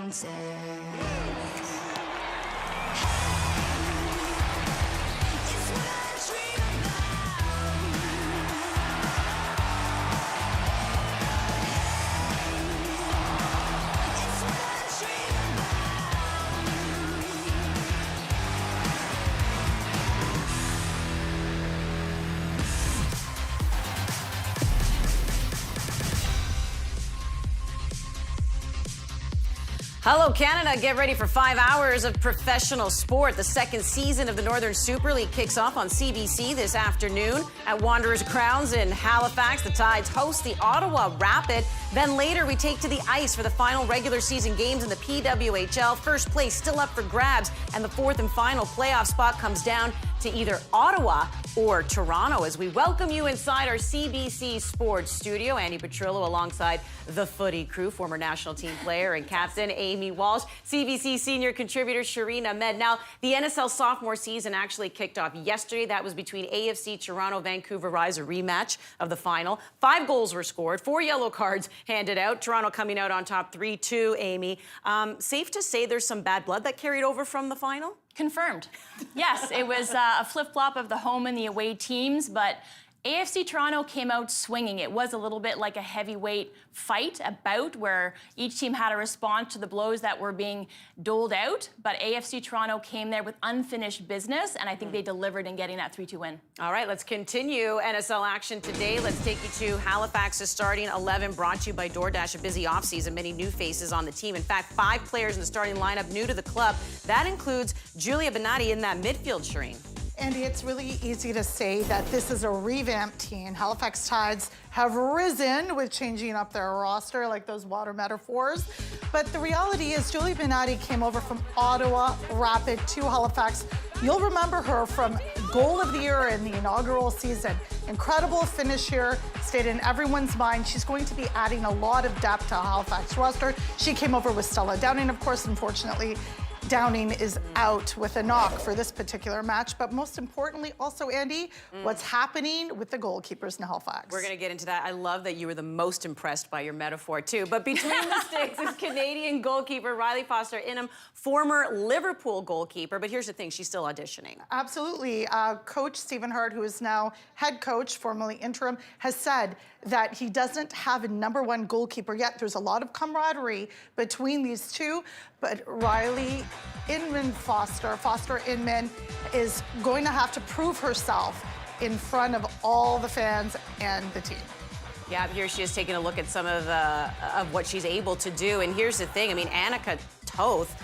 bounces. Hello, Canada. Get ready for 5 hours of professional sport. The second season of the Northern Super League kicks off on CBC this afternoon at Wanderers Crowns in Halifax. The Tides host the Ottawa Rapid. Then later, we take to the ice for the final regular season games in the PWHL. First place still up for grabs, and the fourth and final playoff spot comes down to either Ottawa or Toronto as we welcome you inside our CBC Sports studio. Andy Petrillo alongside the footy crew, former national team player and captain Amy Walsh, CBC senior contributor Shireen Ahmed. Now, the NSL sophomore season actually kicked off yesterday. That was between AFC Toronto, Vancouver Rise, a rematch of the final. 5 goals were scored, 4 yellow cards handed out. Toronto coming out on top 3-2, Amy. Safe to say there's some bad blood that carried over from the final? Confirmed. Yes, it was a flip-flop of the home and the away teams, but AFC Toronto came out swinging. It was a little bit like a heavyweight fight, a bout where each team had a response to the blows that were being doled out, but AFC Toronto came there with unfinished business, and I think they delivered in getting that 3-2 win. All right, let's continue NSL action today. Let's take you to Halifax's starting 11, brought to you by DoorDash. A busy offseason, many new faces on the team. In fact, 5 players in the starting lineup new to the club. That includes Julia Benatti in that midfield, Shireen. Andy, it's really easy to say that this is a revamped team. Halifax Tides have risen with changing up their roster, like those water metaphors. But the reality is Julia Benatti came over from Ottawa Rapid to Halifax. You'll remember her from Goal of the Year in the inaugural season. Incredible finish here, stayed in everyone's mind. She's going to be adding a lot of depth to Halifax roster. She came over with Stella Downing, of course. Unfortunately, Downing is out with a knock for this particular match, but most importantly, also, Andy, what's happening with the goalkeepers in Halifax? We're going to get into that. I love that you were the most impressed by your metaphor, too. But between the sticks is Canadian goalkeeper Riley Foster-Ingham, former Liverpool goalkeeper. But here's the thing, she's still auditioning. Absolutely. Coach Stephen Hart, who is now head coach, formerly interim, has said that he doesn't have a #1 goalkeeper yet. There's a lot of camaraderie between these two, but Riley Foster-Ingham is going to have to prove herself in front of all the fans and the team. Yeah, here she is taking a look at some of what she's able to do. And here's the thing, I mean, Annika Toth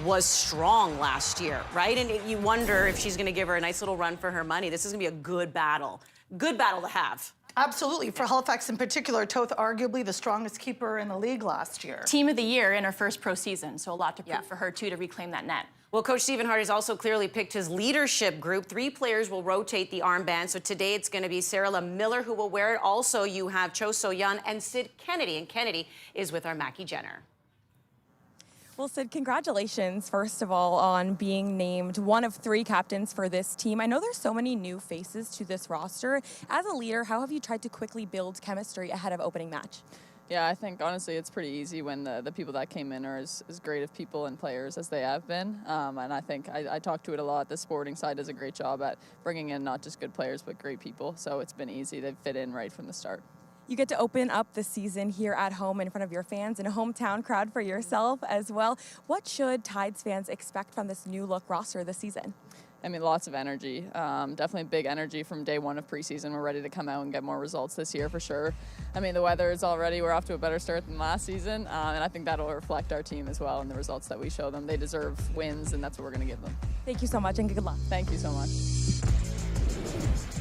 was strong last year, right? And you wonder if she's going to give her a nice little run for her money. This is going to be a good battle to have. Absolutely. For Halifax in particular, Toth arguably the strongest keeper in the league last year. Team of the year in her first pro season, so a lot to prove for her, too, to reclaim that net. Well, Coach Stephen Hart has also clearly picked his leadership group. 3 players will rotate the armband. So today it's going to be Sarah Miller who will wear it. Also, you have Cho So-Yun and Sid Kennedy. And Kennedy is with our Mackie Jenner. Well, Sid, congratulations, first of all, on being named one of 3 captains for this team. I know there's so many new faces to this roster. As a leader, how have you tried to quickly build chemistry ahead of opening match? Yeah, I think, honestly, it's pretty easy when the people that came in are as great of people and players as they have been. And I think I talk to it a lot. The sporting side does a great job at bringing in not just good players, but great people. So it's been easy to fit in right from the start. You get to open up the season here at home in front of your fans and a hometown crowd for yourself as well. What should Tides fans expect from this new look roster this season? I mean, lots of energy. Definitely big energy from day 1 of preseason. We're ready to come out and get more results this year for sure. I mean, the weather is already, we're off to a better start than last season. And I think that'll reflect our team as well and the results that we show them. They deserve wins, and that's what we're going to give them. Thank you so much and good luck. Thank you so much.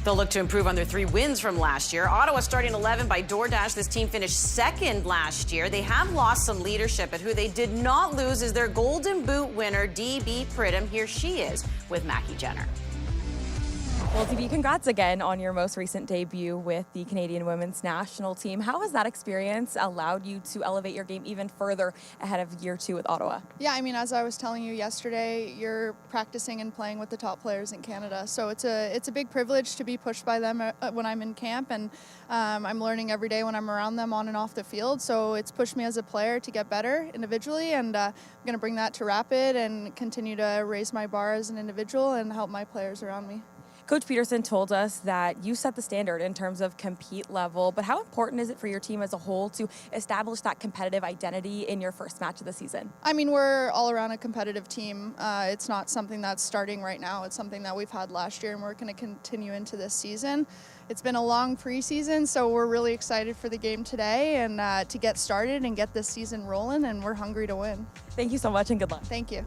They'll look to improve on their 3 wins from last year. Ottawa starting 11 by DoorDash. This team finished 2nd last year. They have lost some leadership, but who they did not lose is their Golden Boot winner, DB Pridham. Here she is with Mackie Jenner. Well, DB, congrats again on your most recent debut with the Canadian Women's National Team. How has that experience allowed you to elevate your game even further ahead of year 2 with Ottawa? Yeah, I mean, as I was telling you yesterday, you're practicing and playing with the top players in Canada. So it's a big privilege to be pushed by them when I'm in camp, and I'm learning every day when I'm around them on and off the field. So it's pushed me as a player to get better individually, and I'm going to bring that to Rapid and continue to raise my bar as an individual and help my players around me. Coach Peterson told us that you set the standard in terms of compete level, but how important is it for your team as a whole to establish that competitive identity in your first match of the season? I mean, we're all around a competitive team. It's not something that's starting right now. It's something that we've had last year, and we're going to continue into this season. It's been a long preseason, so we're really excited for the game today and to get started and get this season rolling, and we're hungry to win. Thank you so much and good luck. Thank you.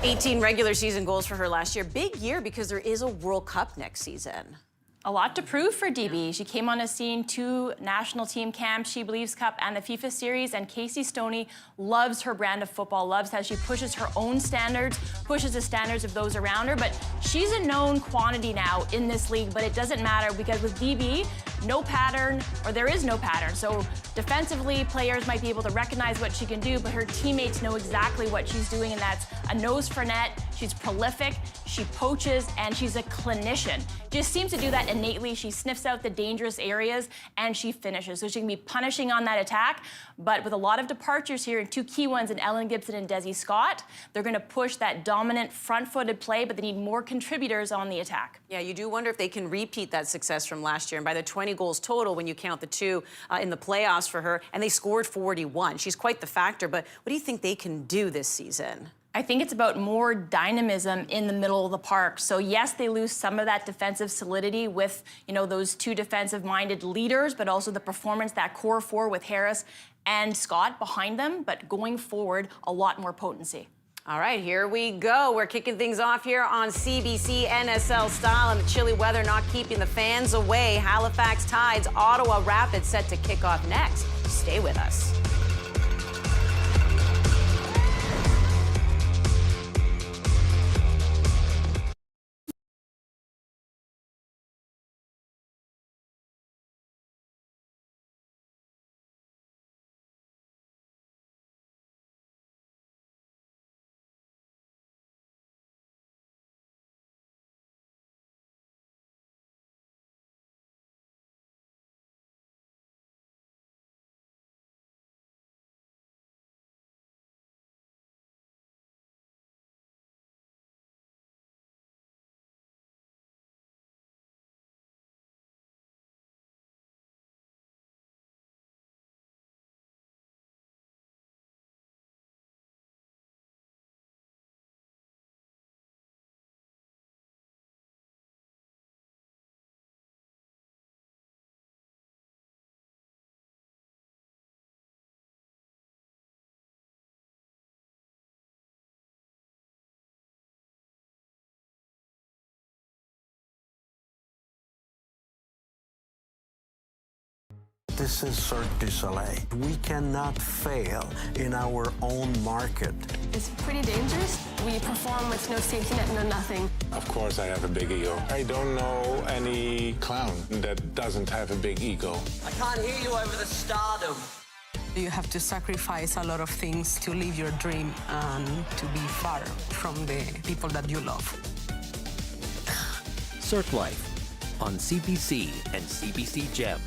18 regular season goals for her last year. Big year because there is a World Cup next season. A lot to prove for DB. She came on the scene 2 national team camps, She Believes Cup and the FIFA series, and Casey Stoney loves her brand of football, loves how she pushes her own standards, pushes the standards of those around her, but she's a known quantity now in this league, but it doesn't matter because with DB, no pattern, or there is no pattern. So defensively, players might be able to recognize what she can do, but her teammates know exactly what she's doing, and that's a nose for net. She's prolific, she poaches, and she's a clinician. Just seems to do that innately. She sniffs out the dangerous areas, and she finishes. So she can be punishing on that attack, but with a lot of departures here, and 2 key ones in Ellen Gibson and Desi Scott, they're gonna push that dominant front-footed play, but they need more contributors on the attack. Yeah, you do wonder if they can repeat that success from last year. And by the 20 goals total, when you count the 2 in the playoffs for her, and they scored 41. She's quite the factor, but what do you think they can do this season? I think it's about more dynamism in the middle of the park. So yes, they lose some of that defensive solidity with, those 2 defensive-minded leaders, but also the performance, that core 4 with Harris and Scott behind them, but going forward, a lot more potency. All right, here we go. We're kicking things off here on CBC NSL style, and the chilly weather not keeping the fans away. Halifax Tides, Ottawa Rapid set to kick off next. Stay with us. This is Cirque du Soleil. We cannot fail in our own market. It's pretty dangerous. We perform with no safety net, no nothing. Of course I have a big ego. I don't know any clown that doesn't have a big ego. I can't hear you over the stardom. You have to sacrifice a lot of things to live your dream and to be far from the people that you love. Cirque Life on CBC and CBC Gem.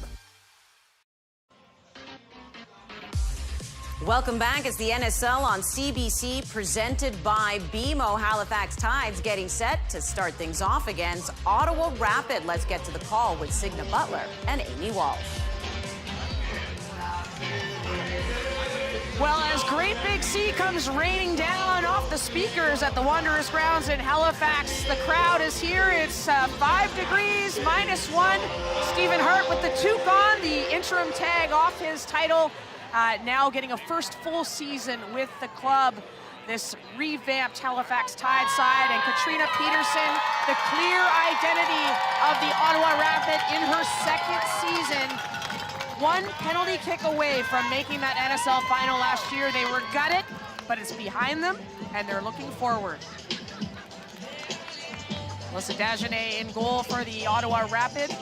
Welcome back. It's the NSL on CBC, presented by BMO. Halifax Tides getting set to start things off against Ottawa Rapid. Let's get to the call with Signa Butler and Amy Walsh. Well, as Great Big Sea comes raining down off the speakers at the Wanderers grounds in Halifax, the crowd is here. It's 5 degrees, -1. Stephen Hart with the toque on, the interim tag off his title. Now getting a first full season with the club, this revamped Halifax Tide side, and Katrina Peterson, the clear identity of the Ottawa Rapid in her second season. 1 penalty kick away from making that NSL final last year. They were gutted, but it's behind them, and they're looking forward. Melissa Dagenet in goal for the Ottawa Rapid.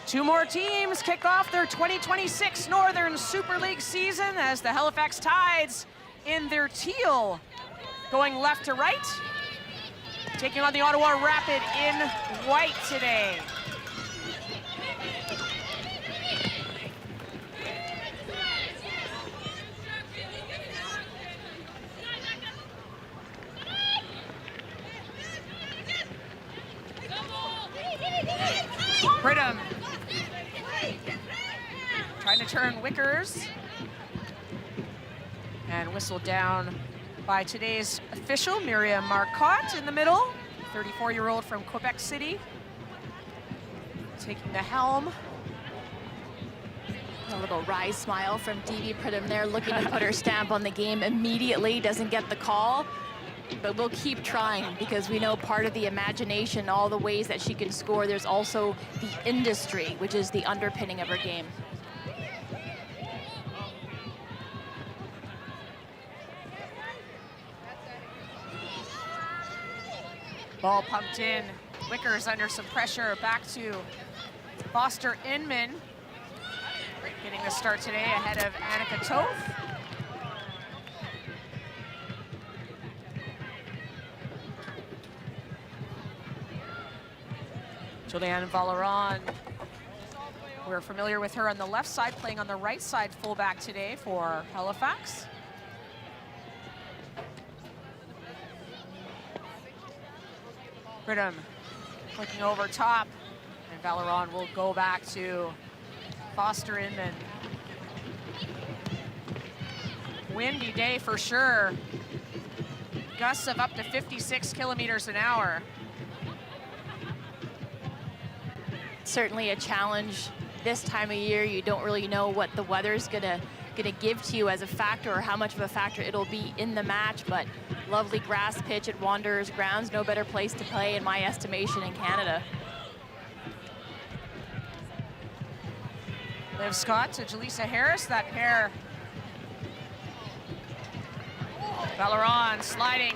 Two more teams kick off their 2026 Northern Super League season as the Halifax Tides in their teal going left to right, taking on the Ottawa Rapid in white today. Pridham trying to turn Wickers and whistled down by today's official, Miriam Marcotte in the middle, 34-year-old from Quebec City, taking the helm. A little wry smile from Dee Pridham there, looking to put her stamp on the game immediately, doesn't get the call. But we'll keep trying because we know part of the imagination, all the ways that she can score, there's also the industry, which is the underpinning of her game. Ball pumped in. Wickers under some pressure. Back to Foster Inman. Getting the start today ahead of Annika Toth. Julianne Valeron, we're familiar with her on the left side, playing on the right side fullback today for Halifax. Pridham looking over top, and Valeron will go back to Foster Inman. Windy day for sure. Gusts of up to 56 kilometers an hour. Certainly a challenge this time of year. You don't really know what the weather's gonna give to you as a factor or how much of a factor it'll be in the match, but lovely grass pitch at Wanderers grounds. No better place to play in my estimation in Canada. Liv Scott to Jaleesa Harris, that pair. Valeron sliding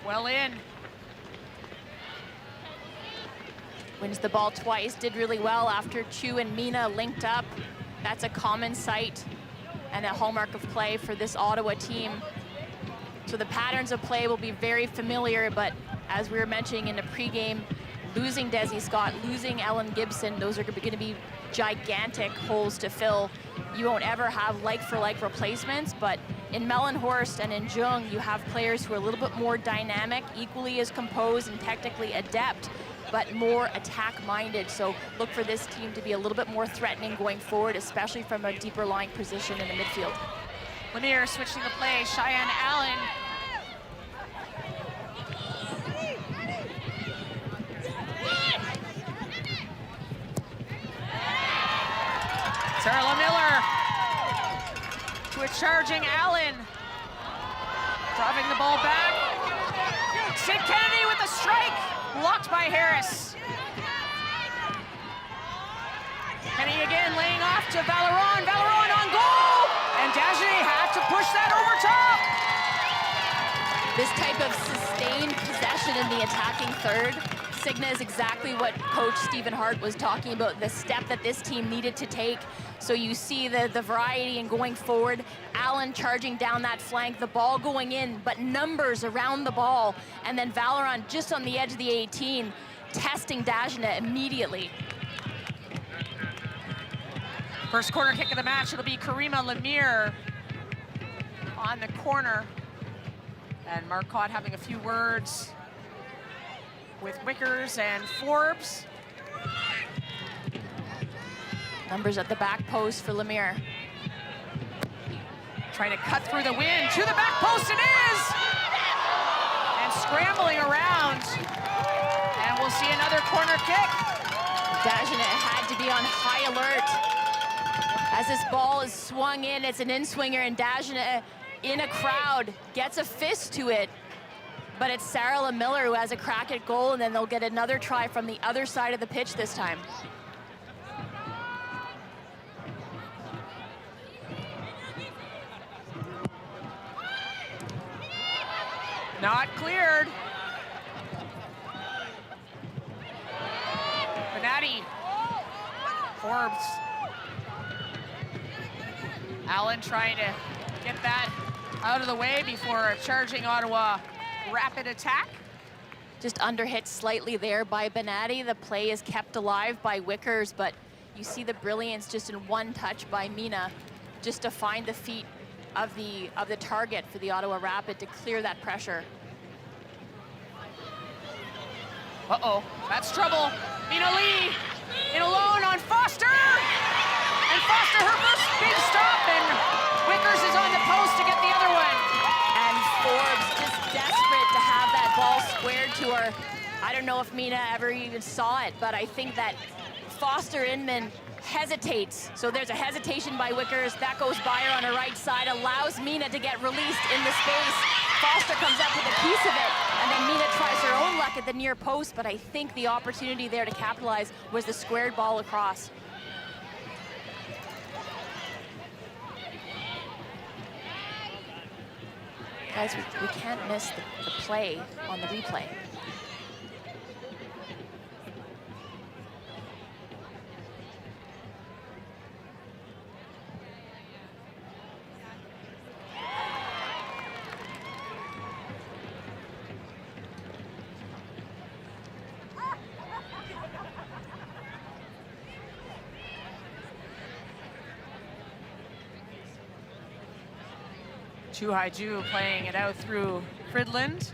well in. Wins the ball twice, did really well after Chu and Mina linked up. That's a common sight and a hallmark of play for this Ottawa team. So the patterns of play will be very familiar, but as we were mentioning in the pregame, losing Desi Scott, losing Ellen Gibson, those are gonna be gigantic holes to fill. You won't ever have like-for-like replacements, but in Mellenhorst and in Jung, you have players who are a little bit more dynamic, equally as composed and technically adept, but more attack-minded. So look for this team to be a little bit more threatening going forward, especially from a deeper lying position in the midfield. Lanier switching the play, Cheyenne Allen. Sarah Miller to a charging Allen. Driving the ball back. Sid Kennedy with a strike. Blocked by Harris. Kennedy again laying off to Valeron. Valeron on goal! And Dagenet had to push that over top. This type of sustained possession in the attacking third signals exactly what Coach Stephen Hart was talking about, the step that this team needed to take. So you see the variety in going forward, Allen charging down that flank, the ball going in, but numbers around the ball, and then Valeron just on the edge of the 18, testing Dagenet immediately. First corner kick of the match, it'll be Karima Lemire on the corner. And Marcotte having a few words with Wickers and Forbes. Numbers at the back post for Lemire. Trying to cut through the wind, to the back post it is! And scrambling around. And we'll see another corner kick. Dagenet had to be on high alert. As this ball is swung in, it's an in-swinger, and Dagenet in a crowd gets a fist to it. But it's Sarah Miller who has a crack at goal, and then they'll get another try from the other side of the pitch this time. Not cleared. Benatti. Forbes. Allen trying to get that out of the way before a charging Ottawa Rapid attack. Just underhit slightly there by Benatti. The play is kept alive by Wickers, but you see the brilliance just in one touch by Mina, just to find the feet of the target for the Ottawa Rapid to clear that pressure. Uh-oh, that's trouble. Mina Lee in alone on Foster. And Foster, her first big stop, and Wickers is on the post to get the other one. And Forbes just desperate to have that ball squared to her. I don't know if Mina ever even saw it, but I think that Foster Inman hesitates. So there's a hesitation by Wickers. That goes by her on her right side, allows Mina to get released in the space. Foster comes up with a piece of it, and then Mina tries her own luck at the near post, but I think the opportunity there to capitalize was the squared ball across. Guys, we can't miss the play on the replay. Chu playing it out through Fridland.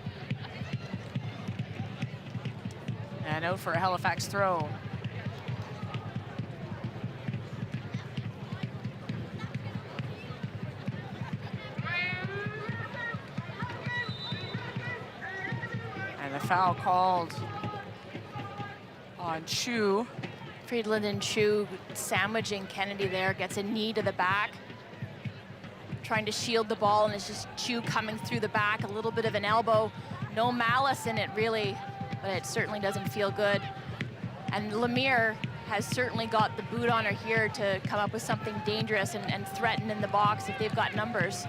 And out for a Halifax throw. And the foul called on Chu. Friedland and Chu sandwiching Kennedy there, gets a knee to the back. Trying to shield the ball, and it's just Chu coming through the back, a little bit of an elbow. No malice in it really, but it certainly doesn't feel good. And Lemire has certainly got the boot on her here to come up with something dangerous and threaten in the box if they've got numbers.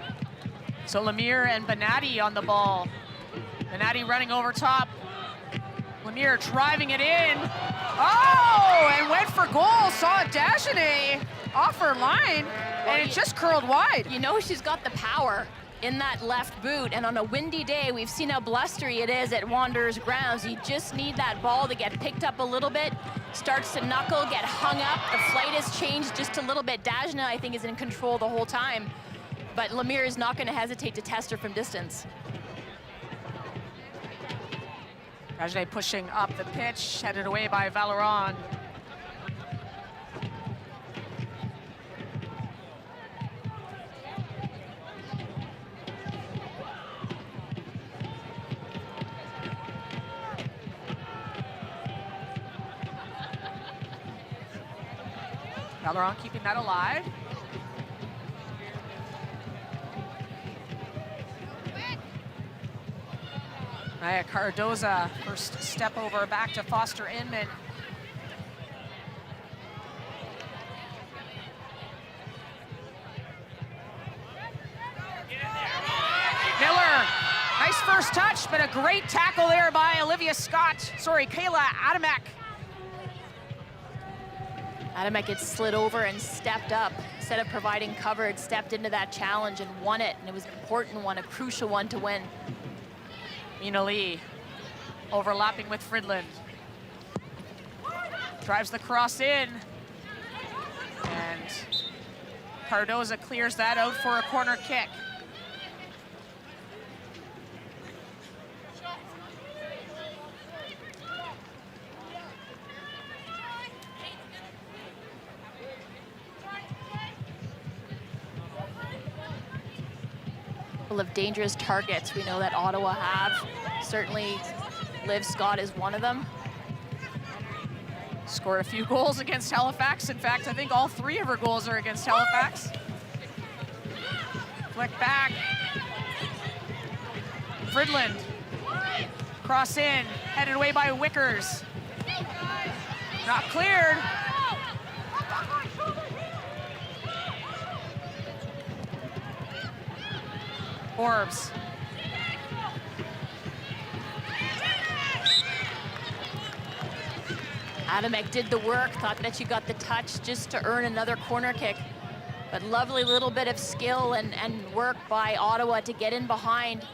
So Lemire and Benatti on the ball. Benatti running over top. Lemire driving it in. Oh, and went for goal. Saw Dagenet off her line, and it just curled wide. You know she's got the power in that left boot, and on a windy day, we've seen how blustery it is at Wanderers grounds. You just need that ball to get picked up a little bit, starts to knuckle, get hung up. The flight has changed just a little bit. Dagenet, I think, is in control the whole time, but Lemire is not going to hesitate to test her from distance. Dagenet pushing up the pitch, headed away by Valeron. Valeron keeping that alive. Maya Cardoza, first step over back to Foster Inman. Miller, nice first touch, but a great tackle there by Kayla Adamek. Adamek had slid over and stepped up. Instead of providing cover, it stepped into that challenge and won it, and it was an important one, a crucial one to win. Mina Lee overlapping with Fridland. Drives the cross in. And Cardoza clears that out for a corner kick. Of dangerous targets we know that Ottawa have. Certainly Liv Scott is one of them. Scored a few goals against Halifax. In fact, I think all 3 of her goals are against Halifax. Flick back. Fridland. Cross in, headed away by Wickers. Not cleared. Forbes. Adamek did the work, thought that she got the touch just to earn another corner kick. But lovely little bit of skill and work by Ottawa to get in behind.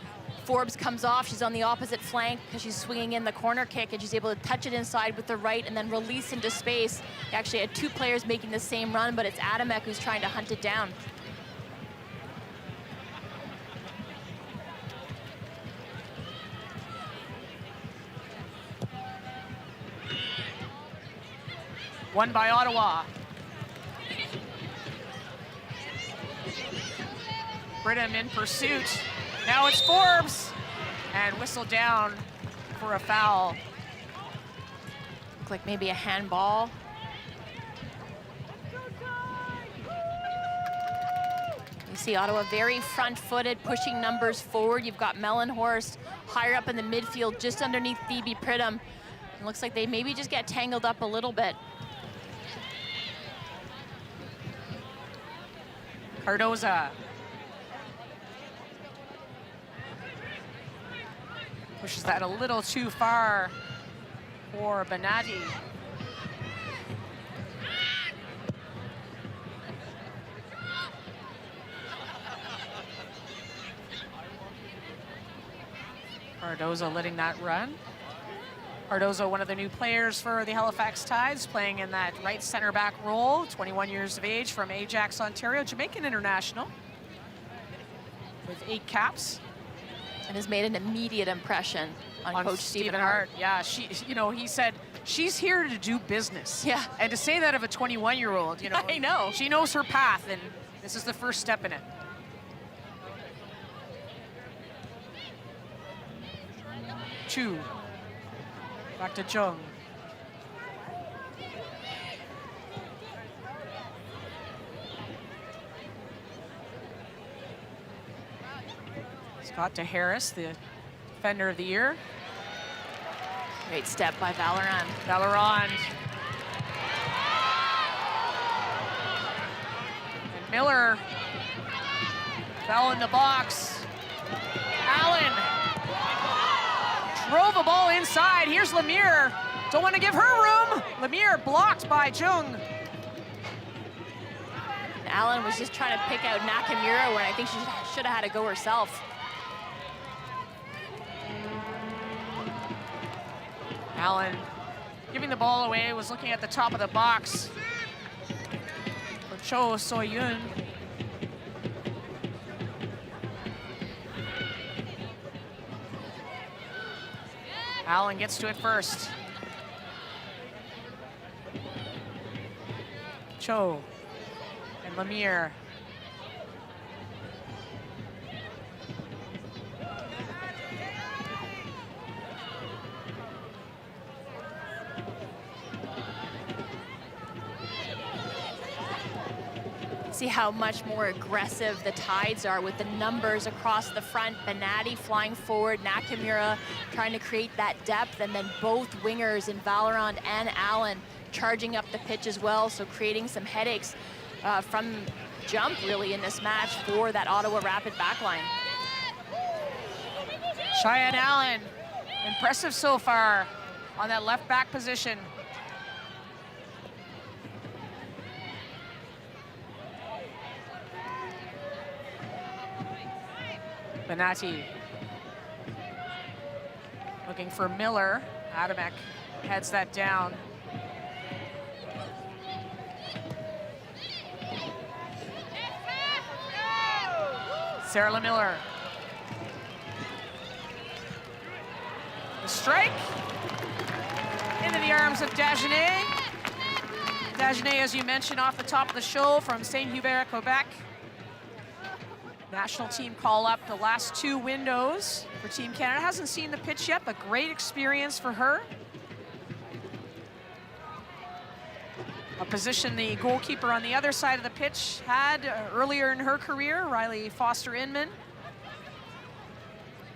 Forbes comes off, she's on the opposite flank because she's swinging in the corner kick, and she's able to touch it inside with the right and then release into space. They actually had two players making the same run, but it's Adamek who's trying to hunt it down. Won by Ottawa. Brittam in pursuit. Now it's Forbes, and whistled down for a foul. Look like maybe a handball. You see Ottawa very front-footed, pushing numbers forward. You've got Mellenhorst higher up in the midfield, just underneath Phoebe Brittam. It looks like they maybe just get tangled up a little bit. Cardoza. Pushes that a little too far for Benatti. Cardoza letting that run. Cardozo, one of the new players for the Halifax Tides, playing in that right center back role, 21 years of age, from Ajax, Ontario, Jamaican international with 8 caps. And has made an immediate impression on Coach Stephen Hart. Yeah, he said, she's here to do business. Yeah. And to say that of a 21-year-old, I know. She knows her path, and this is the first step in it. Chu. Back to Jung. Scott to Harris, the defender of the year. Great step by Valorant. Valorant. And Miller fell in the box. Allen drove a ball inside. Here's Lemire. Don't want to give her room. Lemire blocked by Jung. Allen was just trying to pick out Nakamura when I think she should have had to go herself. Allen giving the ball away, was looking at the top of the box for Cho Soyun. Allen gets to it first. Cho and Lemire. See how much more aggressive the Tides are with the numbers across the front. Benatti flying forward, Nakamura trying to create that depth, and then both wingers in Valorant and Allen charging up the pitch as well, so creating some headaches from jump really in this match for that Ottawa Rapid backline. Cheyenne Allen, impressive so far on that left back position. Benatti looking for Miller. Adamek heads that down. Sarah LeMiller. The strike into the arms of Dagenet. Dagenet, as you mentioned off the top of the show, from Saint-Hubert, Quebec. National team call up the last 2 windows for Team Canada. Hasn't seen the pitch yet, but great experience for her. A position the goalkeeper on the other side of the pitch had earlier in her career, Riley Foster-Inman.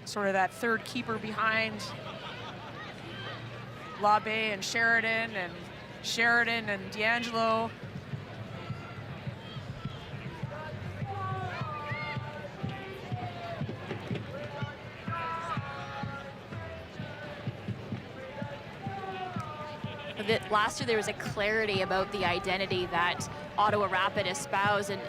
Sort of that third keeper behind Labe and Sheridan and D'Angelo. Last year there was a clarity about the identity that Ottawa Rapid espoused and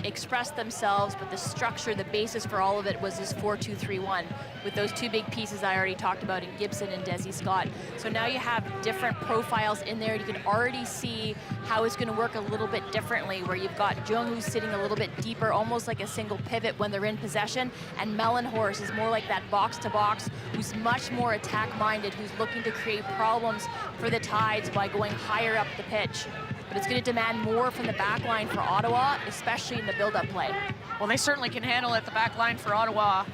expressed themselves, but the structure, the basis for all of it was this 4-2-3-1 with those two big pieces I already talked about in Gibson and Desi Scott. So now you have different profiles in there. You can already see how it's going to work a little bit differently, where you've got Jung who's sitting a little bit deeper, almost like a single pivot when they're in possession, and Mellenhorst is more like that box-to-box, who's much more attack-minded, who's looking to create problems for the Tides by going higher up the pitch. But it's going to demand more from the back line for Ottawa, especially in the build-up play. Well, they certainly can handle it, the back line for Ottawa.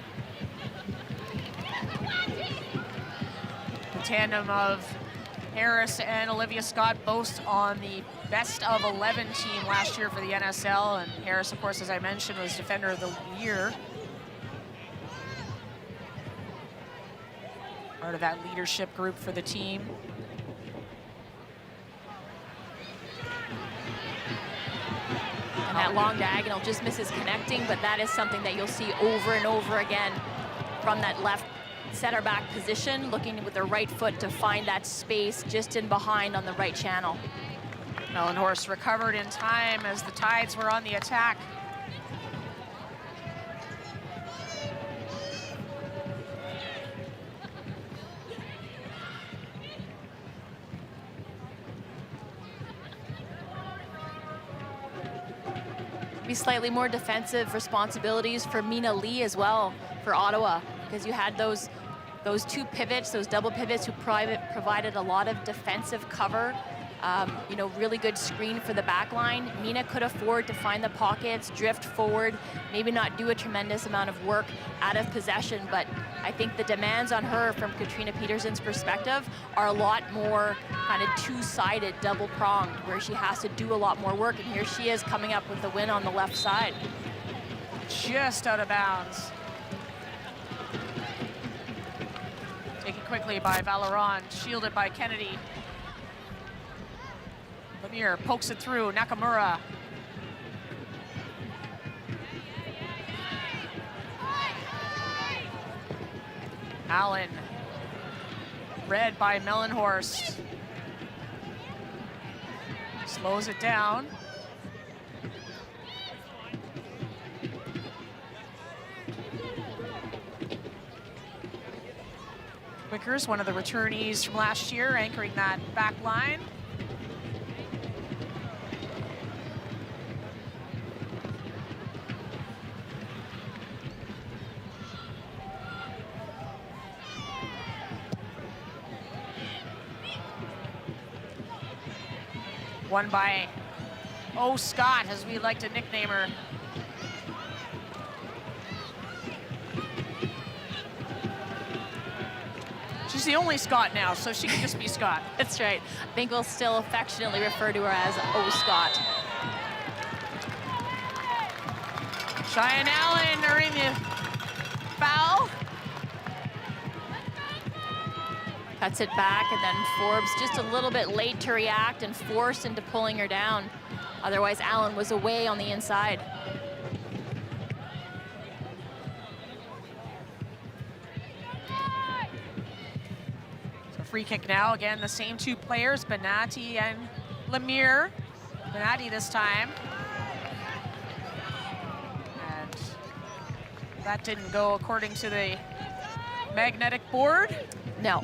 The tandem of Harris and Olivia Scott both on the best of 11 team last year for the NSL. And Harris, of course, as I mentioned, was Defender of the Year. Part of that leadership group for the team. And that long diagonal just misses connecting, but that is something that you'll see over and over again from that left center back position, looking with their right foot to find that space just in behind on the right channel. Mellenhorst recovered in time as the Tides were on the attack. Be slightly more defensive responsibilities for Mina Lee as well for Ottawa, because you had those two pivots, those double pivots who provided a lot of defensive cover. You know, really good screen for the back line. Mina could afford to find the pockets, drift forward, maybe not do a tremendous amount of work out of possession, but I think the demands on her from Katrina Peterson's perspective are a lot more kind of two-sided, double-pronged, where she has to do a lot more work, and here she is coming up with the win on the left side. Just out of bounds. Taken quickly by Valeron, shielded by Kennedy. Lemire pokes it through, Nakamura. Allen, read by Mellenhorst. Slows it down. Wickers, one of the returnees from last year, anchoring that back line. Won by O. Scott, as we like to nickname her. She's the only Scott now, so she can just be Scott. That's right. I think we'll still affectionately refer to her as O. Scott. Cheyenne Allen earning the foul. Cuts it back, and then Forbes just a little bit late to react and forced into pulling her down. Otherwise, Allen was away on the inside. So free kick now. Again, the same two players, Benatti and Lemire. Benatti this time. And that didn't go according to the magnetic board. No.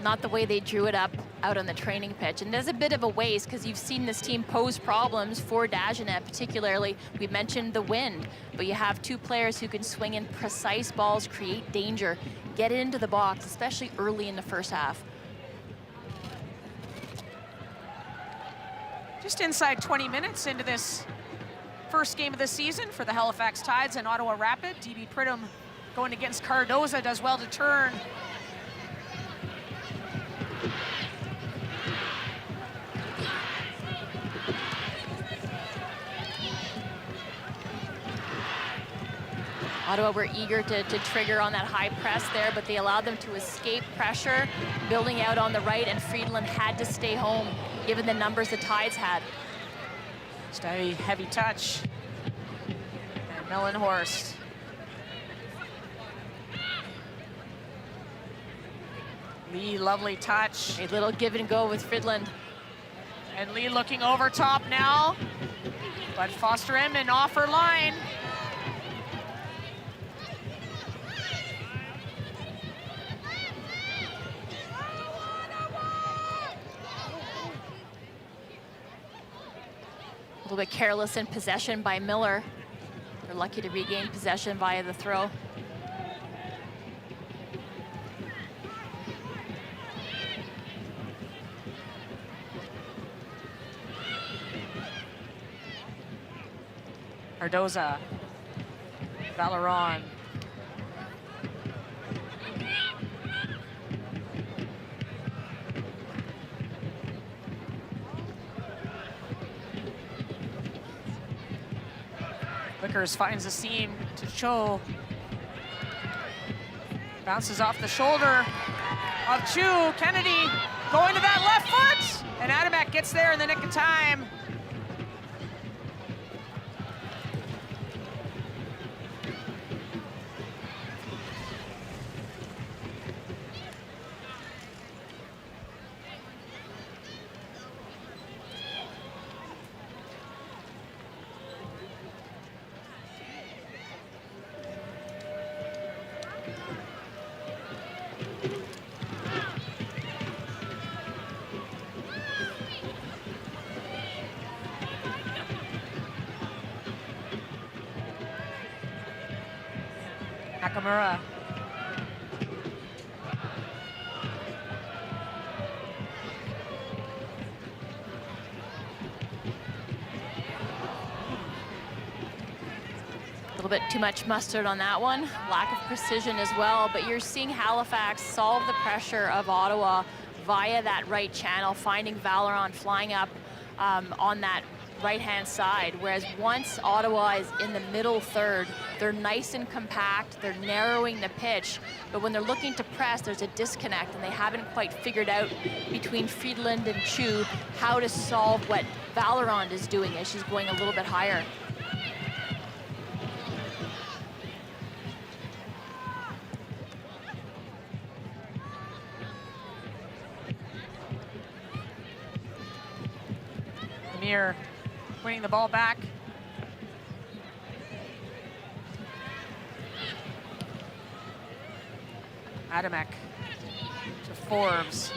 Not the way they drew it up out on the training pitch. And there's a bit of a waste, because you've seen this team pose problems for Dagenet, particularly. We mentioned the wind, but you have two players who can swing in precise balls, create danger, get it into the box, especially early in the first half. Just inside 20 minutes into this first game of the season for the Halifax Tides and Ottawa Rapid. DB Pridham going against Cardoza, does well to turn. Ottawa were eager to trigger on that high press there, but they allowed them to escape pressure, building out on the right, and Friedland had to stay home, given the numbers the Tides had. Steady, heavy touch. And Mellenhorst. Lee, lovely touch. A little give and go with Friedland. And Lee looking over top now. But Foster Edmond off her line. A little bit careless in possession by Miller. They're lucky to regain possession via the throw. Cardoza, Valeron. Vickers finds a seam to Cho. Bounces off the shoulder of Chu. Kennedy going to that left foot, and Adamek gets there in the nick of time. Nakamura. A little bit too much mustard on that one. Lack of precision as well, but you're seeing Halifax solve the pressure of Ottawa via that right channel, finding Valeron flying up on that right-hand side, whereas once Ottawa is in the middle third, they're nice and compact, they're narrowing the pitch, but when they're looking to press, there's a disconnect, and they haven't quite figured out between Friedland and Chu how to solve what Valeron is doing as she's going a little bit higher. Amir winning the ball back. Adamek to Forbes.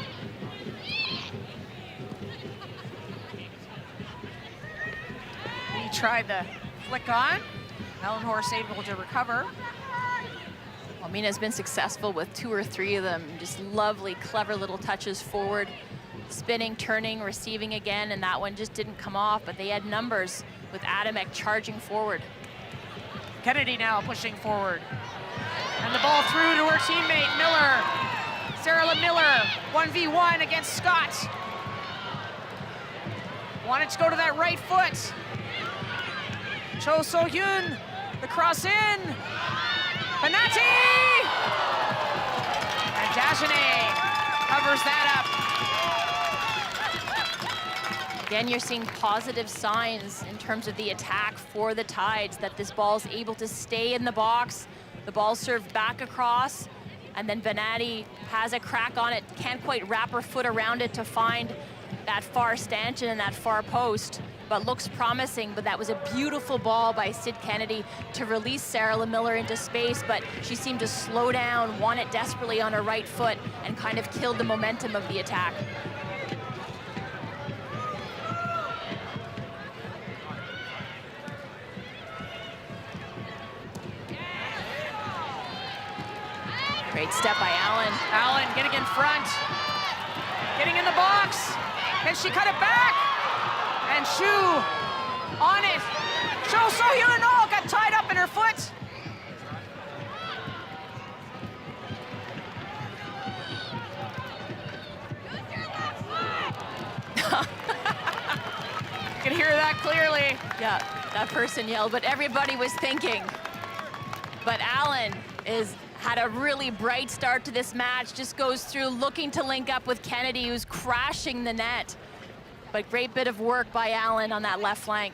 He tried the flick on. Ellen Horse able to recover. Well, Mina's been successful with 2 or 3 of them. Just lovely, clever little touches forward. Spinning, turning, receiving again, and that one just didn't come off, but they had numbers with Adamek charging forward. Kennedy now pushing forward. And the ball through to her teammate, Miller. Sarah Miller, 1v1 against Scott. Wanted to go to that right foot. Cho So-hyun, the cross in. Benatti! And Dagenet covers that up. Again, you're seeing positive signs in terms of the attack for the Tides, that this ball's able to stay in the box. The ball served back across, and then Benatti has a crack on it, can't quite wrap her foot around it to find that far stanchion and that far post, but looks promising. But that was a beautiful ball by Sid Kennedy to release Sarah Miller into space, but she seemed to slow down, won it desperately on her right foot, and kind of killed the momentum of the attack. Great step by Allen. Allen getting in front, getting in the box. Can she cut it back? And Chu on it. Cho So-hyun got tied up in her foot. You can hear that clearly. Yeah, that person yelled, but everybody was thinking. But Allen had a really bright start to this match, just goes through looking to link up with Kennedy, who's crashing the net. But great bit of work by Allen on that left flank.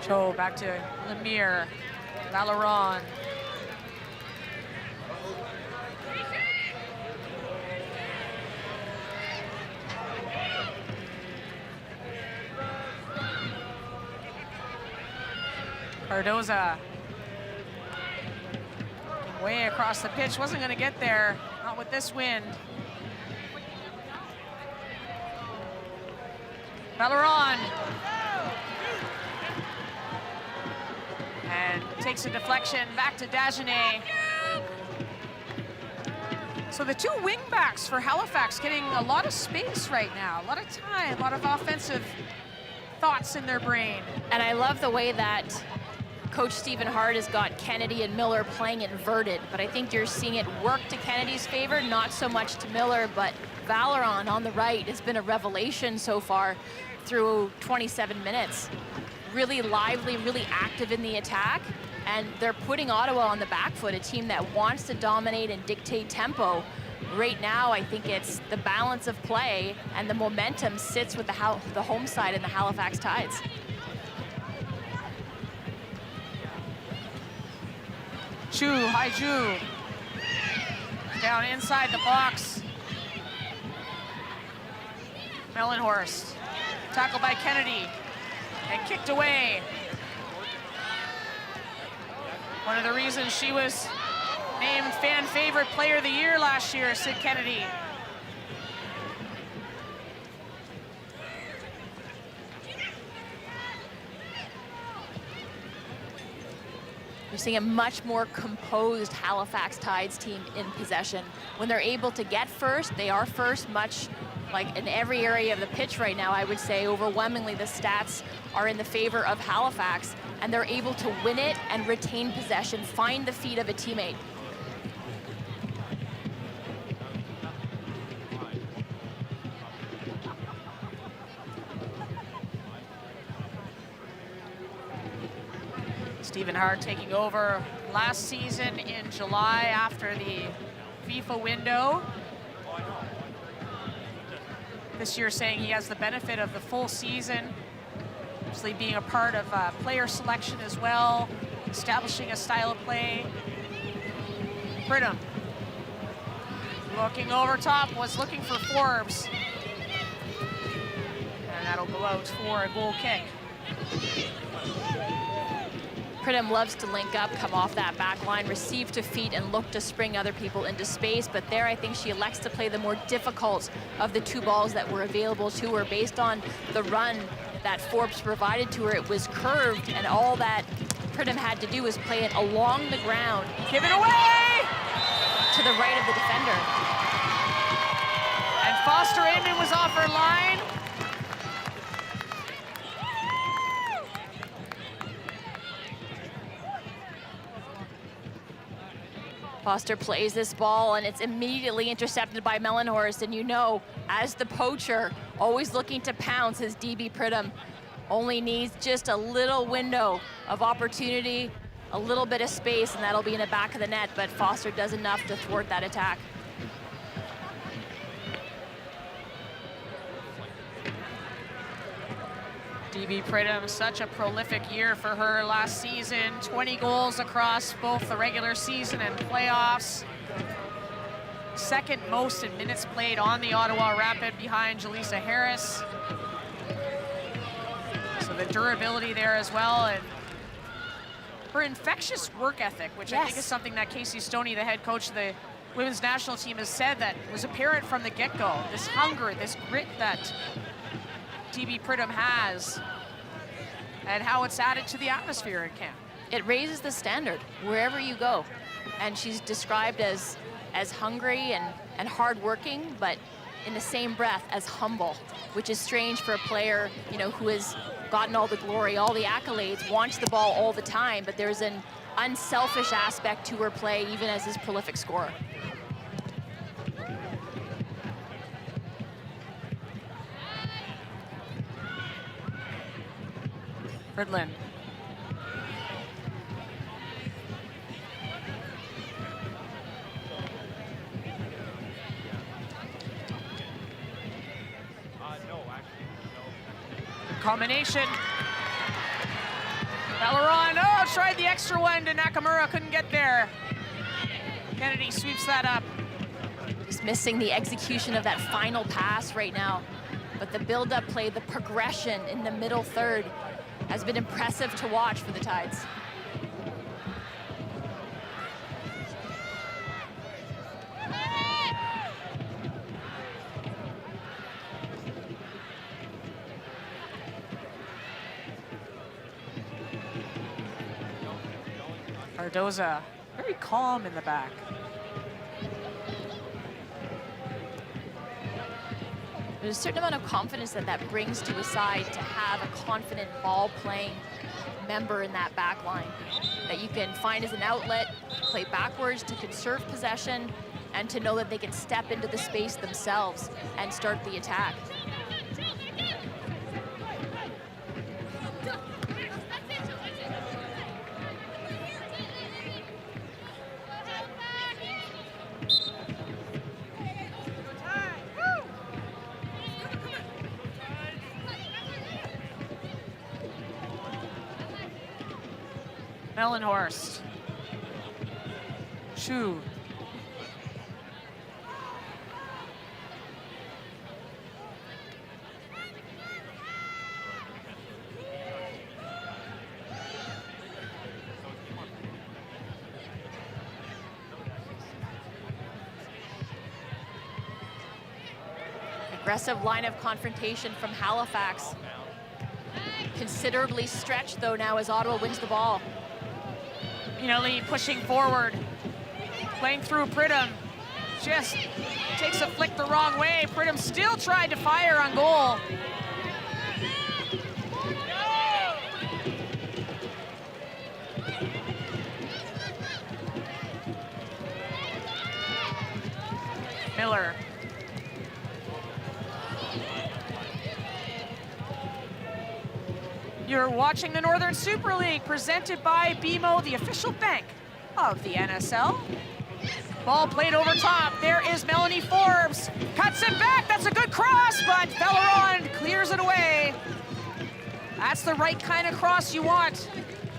Cho back to Lemire, Valeron. Cardoza. Way across the pitch, wasn't gonna get there, not with this wind. Valeron. And takes a deflection back to Dagenet. So the two wingbacks for Halifax getting a lot of space right now, a lot of time, a lot of offensive thoughts in their brain. And I love the way that Coach Stephen Hart has got Kennedy and Miller playing inverted, but I think you're seeing it work to Kennedy's favor, not so much to Miller, but Valeron on the right has been a revelation so far through 27 minutes. Really lively, really active in the attack, and they're putting Ottawa on the back foot, a team that wants to dominate and dictate tempo. Right now, I think it's the balance of play and the momentum sits with the home side and the Halifax Tides. Chu, Haiju, down inside the box. Mellenhorst, tackled by Kennedy and kicked away. One of the reasons she was named fan favorite player of the year last year, Sid Kennedy. You're seeing a much more composed Halifax Tides team in possession. When they're able to get first, they are first, much like in every area of the pitch right now. I would say overwhelmingly the stats are in the favor of Halifax, and they're able to win it and retain possession, find the feet of a teammate. Stephen Hart taking over last season in July after the FIFA window. This year saying he has the benefit of the full season, obviously being a part of player selection as well, establishing a style of play. Pridham looking over top, was looking for Forbes. And that'll go out for a goal kick. Pridham loves to link up, come off that back line, receive to feet, and look to spring other people into space. But there, I think she elects to play the more difficult of the two balls that were available to her based on the run that Forbes provided to her. It was curved, and all that Pridham had to do was play it along the ground. Give it away! To the right of the defender. And Foster Inman was off her line. Foster plays this ball, and it's immediately intercepted by Mellenhorst. And you know, as the poacher, always looking to pounce, his DB Pridham only needs just a little window of opportunity, a little bit of space, and that'll be in the back of the net. But Foster does enough to thwart that attack. DB Pridham, such a prolific year for her last season. 20 goals across both the regular season and playoffs. Second most in minutes played on the Ottawa Rapid behind Jaleesa Harris. So the durability there as well, and her infectious work ethic, which I think is something that Casey Stoney, the head coach of the women's national team, has said that was apparent from the get-go. This hunger, this grit that DB Pridham has, and how it's added to the atmosphere in camp. It raises the standard wherever you go. And she's described as hungry and hardworking, but in the same breath as humble, which is strange for a player, you know, who has gotten all the glory, all the accolades, wants the ball all the time, but there's an unselfish aspect to her play, even as this prolific scorer. Fridlin. Combination. Belleron, oh, tried the extra one to Nakamura, couldn't get there. Kennedy sweeps that up. Just missing the execution of that final pass right now. But the build-up play, the progression in the middle third has been impressive to watch for the Tides. Cardoza, very calm in the back. There's a certain amount of confidence that brings to a side to have a confident ball-playing member in that back line that you can find as an outlet, play backwards to conserve possession, and to know that they can step into the space themselves and start the attack. Mellenhorst. Chu. Aggressive line of confrontation from Halifax. Considerably stretched though now as Ottawa wins the ball. Lee pushing forward, playing through Pridham, just takes a flick the wrong way. Pridham still tried to fire on goal. Miller. You're watching the Northern Super League presented by BMO, the official bank of the NSL. Ball played over top. There is Melanie Forbes. Cuts it back. That's a good cross, but Belleron clears it away. That's the right kind of cross you want.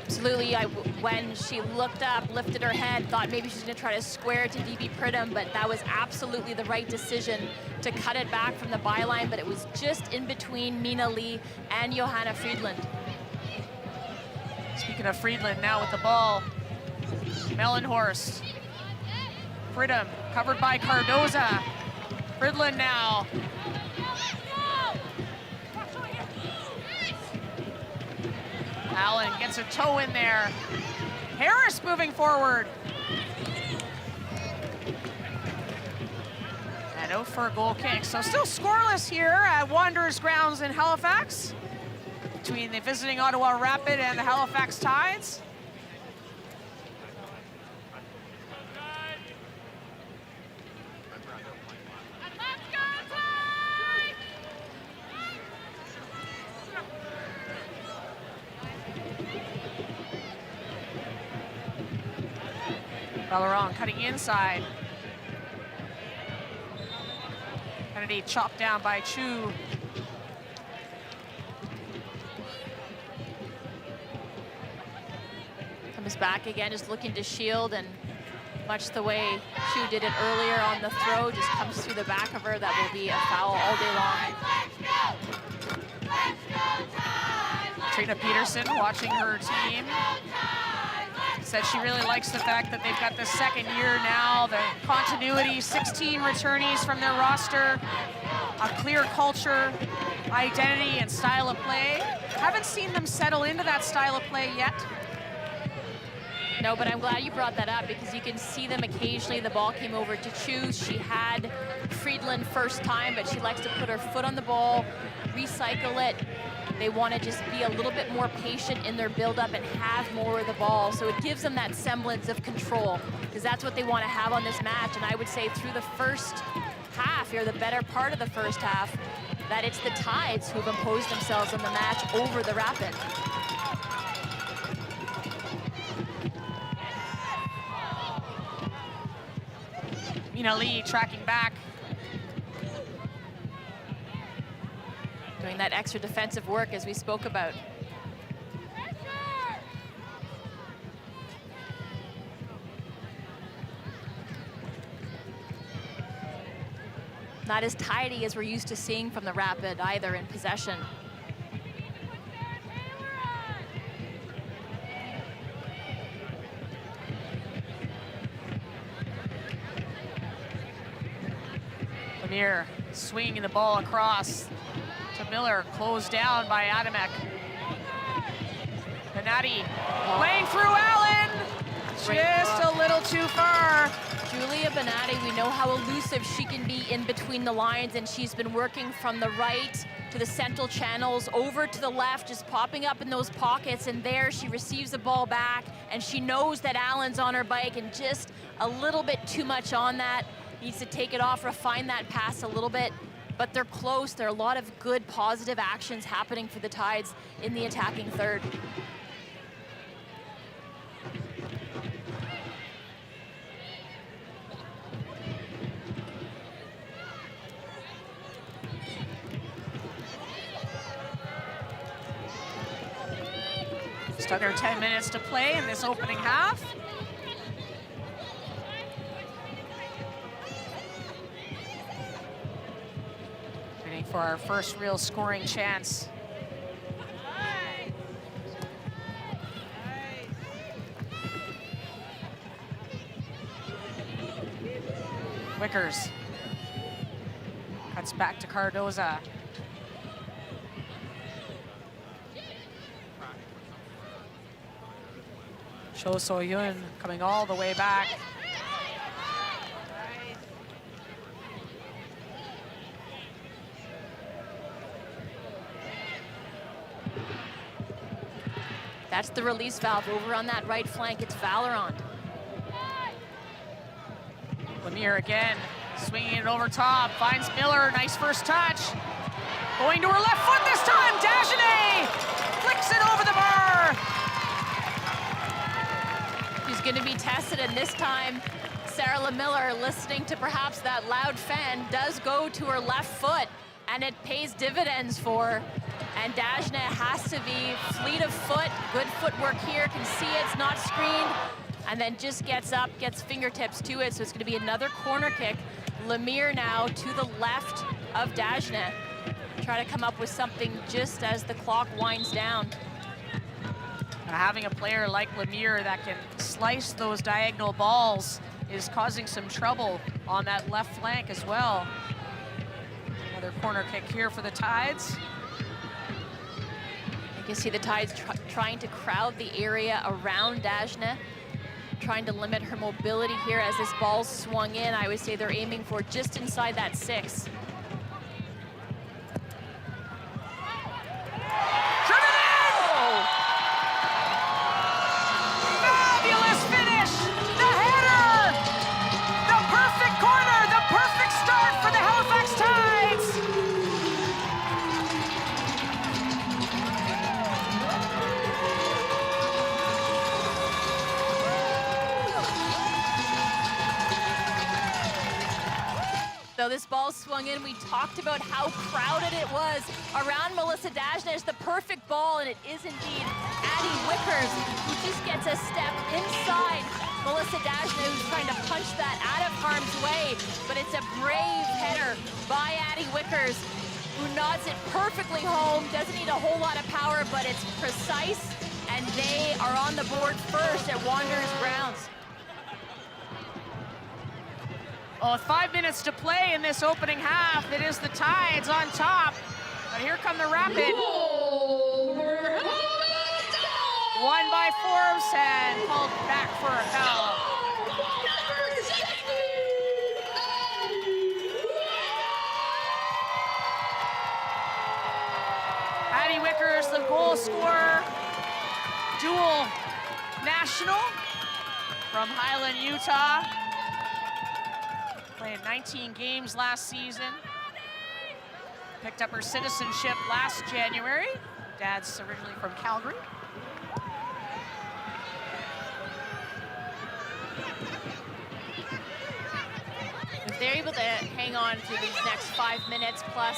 Absolutely. When she looked up, lifted her head, thought maybe she's going to try to square it to DB Pridham, but that was absolutely the right decision to cut it back from the byline, but it was just in between Mina Lee and Johanna Friedland. Speaking of Friedland, now with the ball, Mellenhorst. Pridham covered by Cardoza. Friedland now. Allen gets a toe in there. Harris moving forward. And out for a goal kick. So still scoreless here at Wanderers grounds in Halifax between the visiting Ottawa Rapid and the Halifax Tides. Belleron cutting inside. Kennedy chopped down by Chu. Comes back again, just looking to shield, and much the way Chu did it earlier on the throw, just comes through the back of her. That will be a foul all day long. Trina Peterson watching her team. Said she really likes the fact that they've got the second year now, the continuity, 16 returnees from their roster, a clear culture, identity, and style of play. Haven't seen them settle into that style of play yet. No, but I'm glad you brought that up because you can see them occasionally. The ball came over to Chu. She had Friedland first time, but she likes to put her foot on the ball, recycle it. They want to just be a little bit more patient in their build-up and have more of the ball. So it gives them that semblance of control because that's what they want to have on this match. And I would say through the first half, or the better part of the first half, that it's the Tides who've imposed themselves on the match over the Rapid. Mina Lee tracking back. Doing that extra defensive work as we spoke about. Not as tidy as we're used to seeing from the Rapid either in possession. Lemire swinging the ball across to Miller, closed down by Adamek. Benatti playing through Allen, just a little too far. Julia Benatti, we know how elusive she can be in between the lines, and she's been working from the right to the central channels, over to the left, just popping up in those pockets, and there she receives the ball back, and she knows that Allen's on her bike, and just a little bit too much on that. Needs to take it off, refine that pass a little bit, but they're close. There are a lot of good, positive actions happening for the Tides in the attacking third. Just under 10 minutes to play in this opening half. Waiting for our first real scoring chance. Wickers cuts back to Cardoza. Cho So-yun coming all the way back. That's the release valve over on that right flank. It's Valorant. Lemire again, swinging it over top, finds Miller, nice first touch. Going to her left foot this time, Dagenet flicks it over the bar. She's going to be tested, and this time, Sarah LeMiller, listening to perhaps that loud fan, does go to her left foot, and it pays dividends for her. And Dagenet has to be fleet of foot, good footwork here, can see it's not screened, and then just gets up, gets fingertips to it, so it's gonna be another corner kick. Lemire now to the left of Dagenet. Try to come up with something just as the clock winds down. Having a player like Lemire that can slice those diagonal balls is causing some trouble on that left flank as well. Another corner kick here for the Tides. You can see the Tides trying to crowd the area around Dagenet, trying to limit her mobility here as this ball's swung in. I would say they're aiming for just inside that 6. Fabulous finish! The header! The perfect corner! The perfect start for the Halifax Tides! So this ball swung in. We talked about how crowded it was around Melissa Dagenet. It's the perfect ball, and it is indeed Addie Wickers, who just gets a step inside Melissa Dagenet, who's trying to punch that out of harm's way. But it's a brave header by Addie Wickers, who nods it perfectly home. Doesn't need a whole lot of power, but it's precise, and they are on the board first at Wanderers grounds. Well, with 5 minutes to play in this opening half, it is the Tides on top. But here come the Rapid. Won by Forbes and called back for a foul. Addie Wickers, the goal scorer, dual national from Highland, Utah. Played 19 games last season. Picked up her citizenship last January. Dad's originally from Calgary. if they're able to hang on to these next 5 minutes plus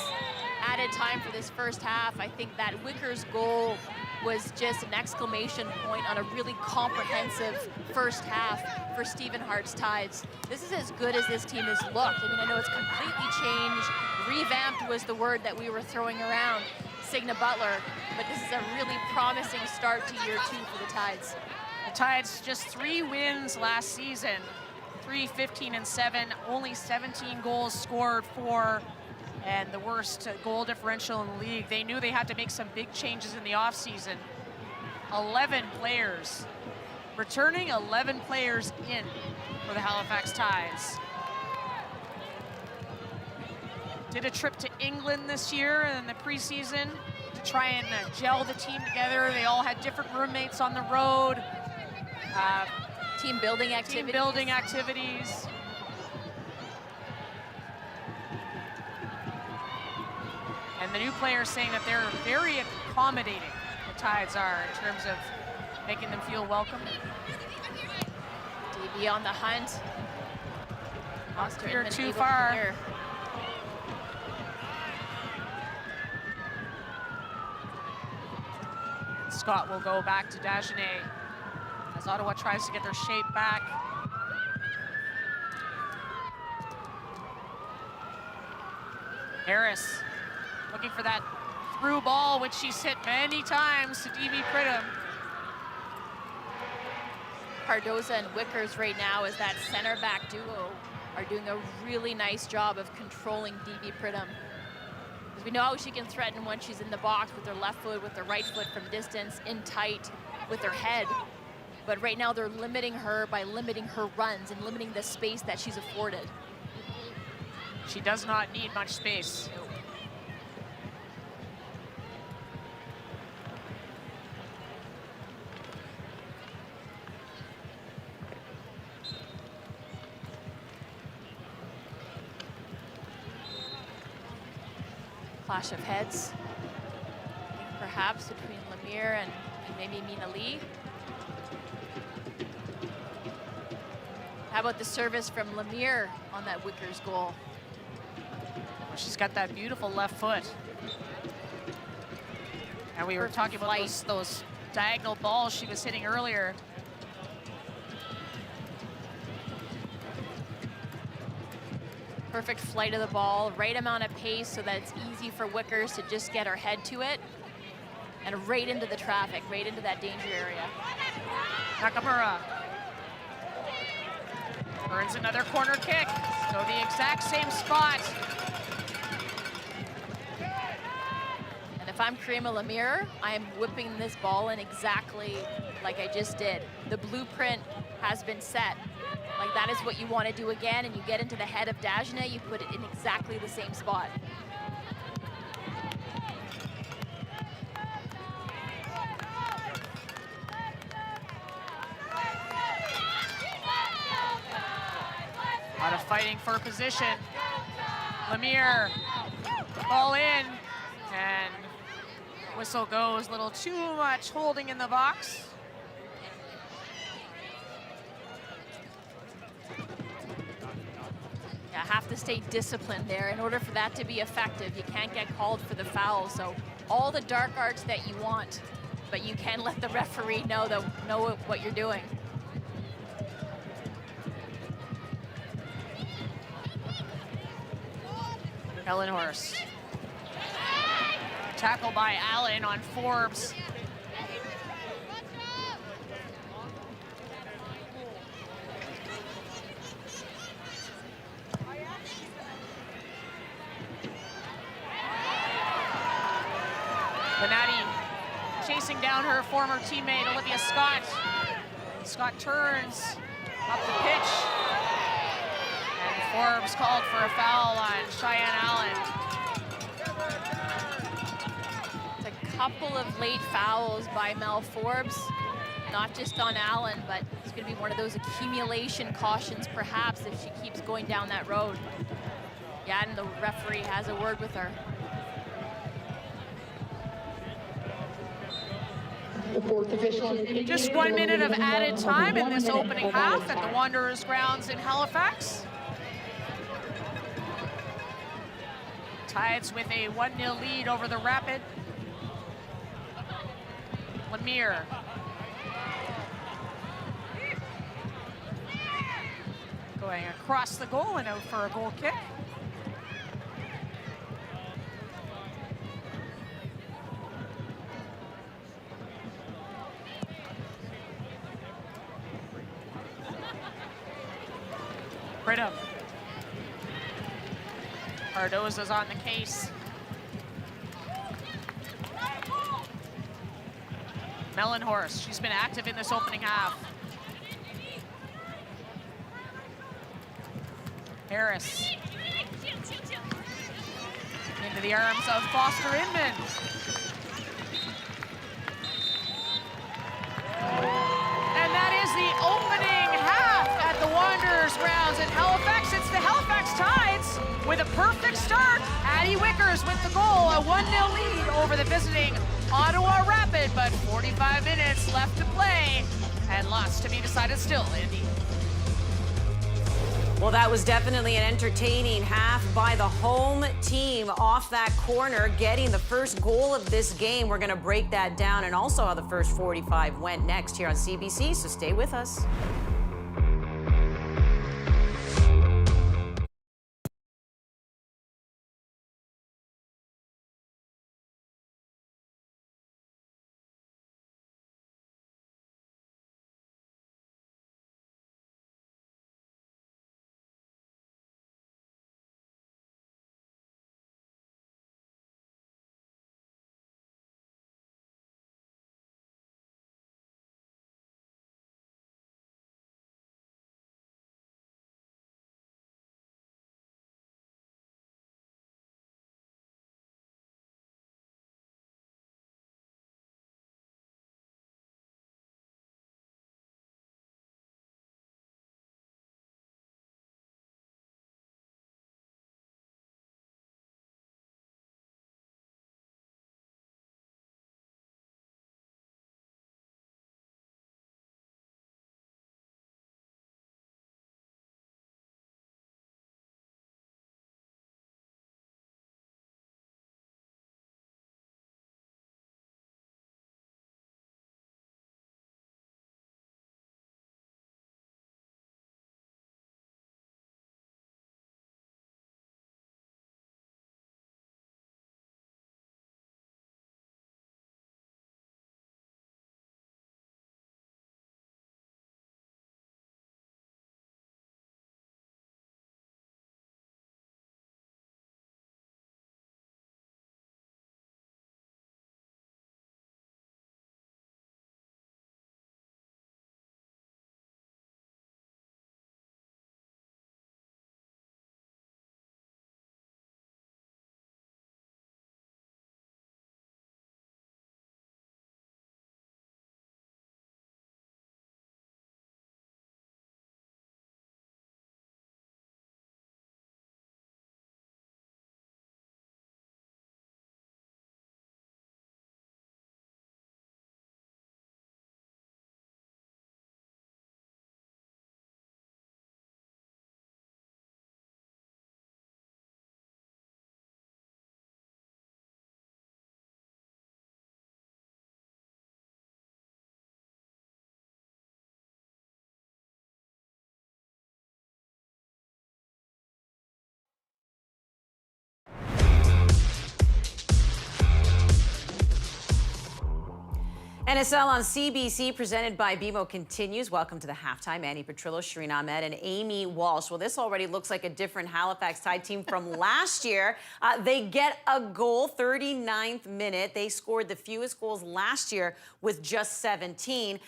added time for this first half, I think that Wicker's goal was just an exclamation point on a really comprehensive first half for Stephen Hart's Tides. This is as good as this team has looked. I mean, I know it's completely changed. Revamped was the word that we were throwing around, Signa Butler, but this is a really promising start to year 2 for the Tides. The Tides just 3 wins last season, 3, 15, and 7, only 17 goals scored for, and the worst goal differential in the league. They knew they had to make some big changes in the offseason. 11 players, returning 11 players in for the Halifax Tides. Did a trip to England this year in the preseason to try and gel the team together. They all had different roommates on the road. Team building activities. And the new players saying that they're very accommodating, the Tides are, in terms of making them feel welcome. DB on the hunt. Not clear too far. Scott will go back to Dagenet as Ottawa tries to get their shape back. Harris looking for that through ball, which she's hit many times to DB Pridham. Cardoza and Wickers right now as that center back duo are doing a really nice job of controlling DB Pridham. Because we know how she can threaten when she's in the box with her left foot, with her right foot from distance, in tight, with her head. But right now they're limiting her by limiting her runs and limiting the space that she's afforded. She does not need much space. Clash of heads, perhaps between Lemire and maybe Mina Lee. How about the service from Lemire on that Wickers goal? She's got that beautiful left foot. And we were talking about those diagonal balls she was hitting earlier. Perfect flight of the ball, right amount of pace so that it's easy for Wickers to just get her head to it. And right into the traffic, right into that danger area. Nakamura earns another corner kick. So the exact same spot. And if I'm Karima Lemire, I am whipping this ball in exactly like I just did. The blueprint has been set. Like that is what you want to do again, and you get into the head of Dagenet, you put it in exactly the same spot. A lot of fighting for position. Lemire, ball in, and whistle goes. A little too much holding in the box. Have to stay disciplined there. In order for that to be effective, you can't get called for the foul. So all the dark arts that you want, but you can let the referee know what you're doing. Ellen Horst. Tackle by Allen on Forbes. Benatti chasing down her former teammate, Olivia Scott. Scott turns up the pitch. And Forbes called for a foul on Cheyenne Allen. It's a couple of late fouls by Mel Forbes, not just on Allen, but it's going to be one of those accumulation cautions perhaps if she keeps going down that road. Yeah, and the referee has a word with her. Just 1 minute of added time in this opening half at the Wanderers grounds in Halifax. Tides with a 1-0 lead over the Rapid. Lemire. Going across the goal and out for a goal kick. Brigham. Cardoza's on the case. Mellenhorst, she's been active in this opening half. Harris. Into the arms of Foster Inman. And that is the opening half at the Wanderers grounds in Halifax. It's the Halifax Tides with a perfect start. Addie Wickers with the goal, a 1-0 lead over the visiting Ottawa Rapid, but 45 minutes left to play and lots to be decided still, Andy. Well, that was definitely an entertaining half by the home team off that corner, getting the first goal of this game. We're going to break that down and also how the first 45 went next here on CBC, so stay with us. NSL on CBC, presented by BMO, continues. Welcome to the halftime. Annie Petrillo, Shireen Ahmed, and Amy Walsh. Well, this already looks like a different Halifax Tide team from last year. They get a goal, 39th minute. They scored the fewest goals last year with just 17.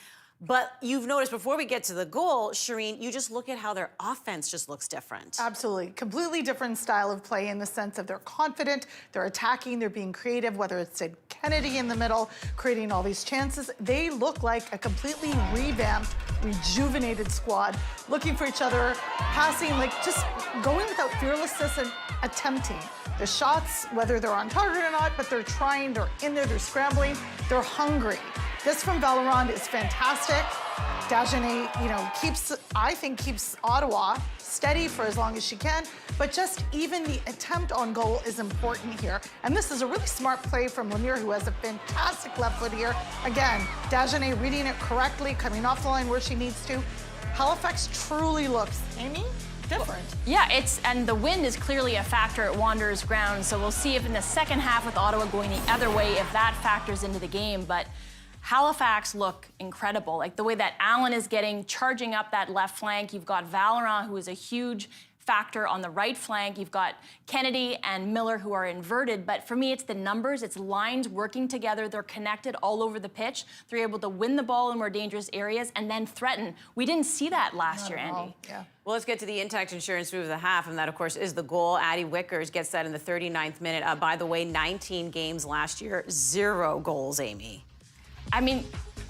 But you've noticed before we get to the goal, Shireen, you just look at how their offense just looks different. Absolutely. Completely different style of play in the sense of they're confident, they're attacking, they're being creative, whether it's Sid Kennedy in the middle, creating all these chances. They look like a completely revamped, rejuvenated squad, looking for each other, passing, like just going without fearlessness and attempting. The shots, whether they're on target or not, but they're trying, they're in there, they're scrambling, they're hungry. This from Valorant is fantastic. Dagenet, I think keeps Ottawa steady for as long as she can, but just even the attempt on goal is important here. And this is a really smart play from Lemieux, who has a fantastic left foot here. Again, Dagenet reading it correctly, coming off the line where she needs to. Halifax truly looks, Amy, different. Yeah, and the wind is clearly a factor at Wanderers ground, so we'll see if in the second half with Ottawa going the other way, if that factors into the game. But Halifax look incredible. Like the way that Allen is charging up that left flank. You've got Valorant, who is a huge factor on the right flank. You've got Kennedy and Miller, who are inverted. But for me, it's the numbers. It's lines working together. They're connected all over the pitch. They're able to win the ball in more dangerous areas and then threaten. We didn't see that last year, Andy. Yeah. Well, let's get to the Intact Insurance move of the half, and that, of course, is the goal. Addie Wickers gets that in the 39th minute. By the way, 19 games last year, 0 goals, Amy. I mean,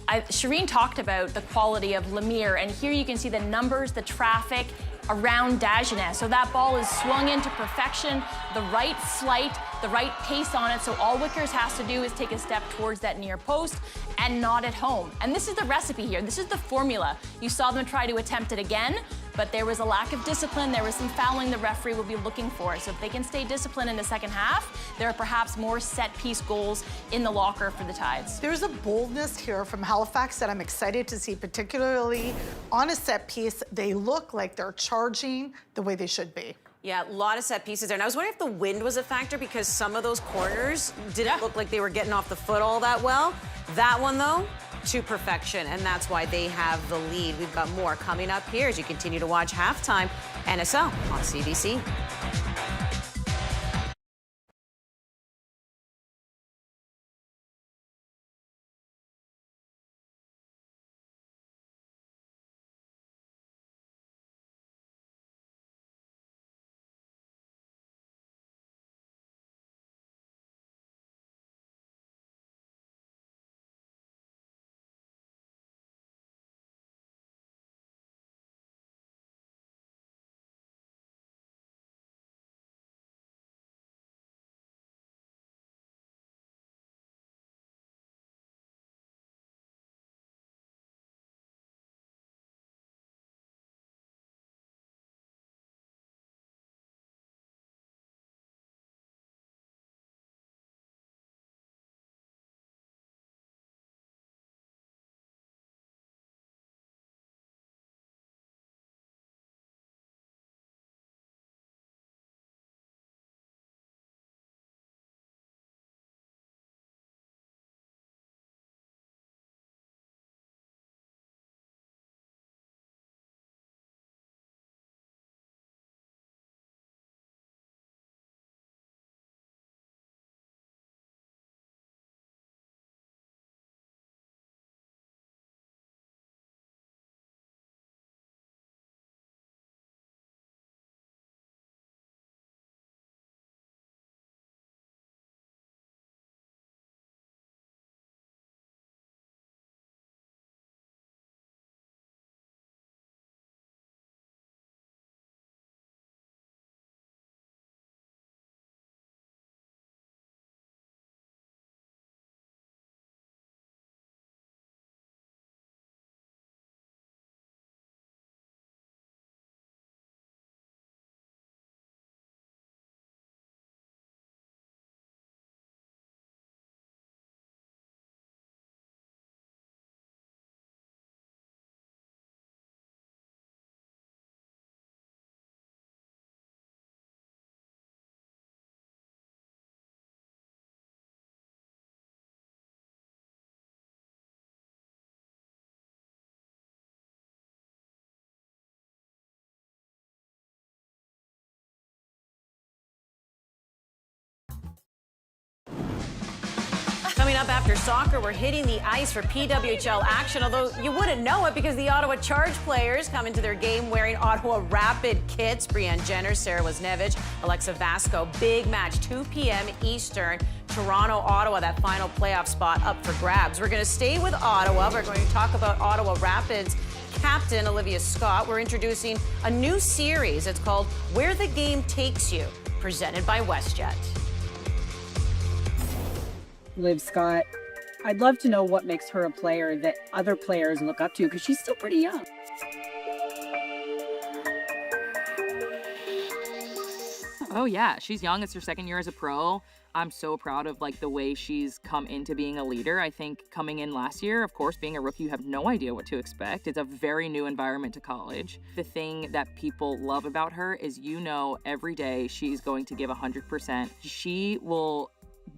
Shireen talked about the quality of Lemieux, and here you can see the numbers, the traffic around Dagenet. So that ball is swung into perfection, the right flight, the right pace on it. So all Wickers has to do is take a step towards that near post and not at home. And this is the recipe here. This is the formula. You saw them try to attempt it again, but there was a lack of discipline. There was some fouling the referee will be looking for. So if they can stay disciplined in the second half, there are perhaps more set-piece goals in the locker for the Tides. There's a boldness here from Halifax that I'm excited to see, particularly on a set piece. They look like they're charging the way they should be. Yeah, a lot of set pieces there. And I was wondering if the wind was a factor because some of those corners didn't look like they were getting off the foot all that well. That one, though, to perfection, and that's why they have the lead. We've got more coming up here as you continue to watch Halftime NSL on CBC. Coming up after soccer, we're hitting the ice for PWHL action, although you wouldn't know it because the Ottawa Charge players come into their game wearing Ottawa Rapid kits. Brianne Jenner, Sarah Wisniewicz, Alexa Vasco. Big match, 2 p.m. Eastern. Toronto, Ottawa, that final playoff spot up for grabs. We're going to stay with Ottawa. We're going to talk about Ottawa Rapid's captain, Olivia Scott. We're introducing a new series. It's called Where the Game Takes You, presented by WestJet. Liv Scott I'd love to know what makes her a player that other players look up to, because she's still pretty young. Oh yeah, she's young. It's her second year as a pro. I'm so proud of like the way she's come into being a leader. I think coming in last year, of course, being a rookie, you have no idea what to expect. It's a very new environment to college. The thing that people love about her is, you know, every day she's going to give 100%. She will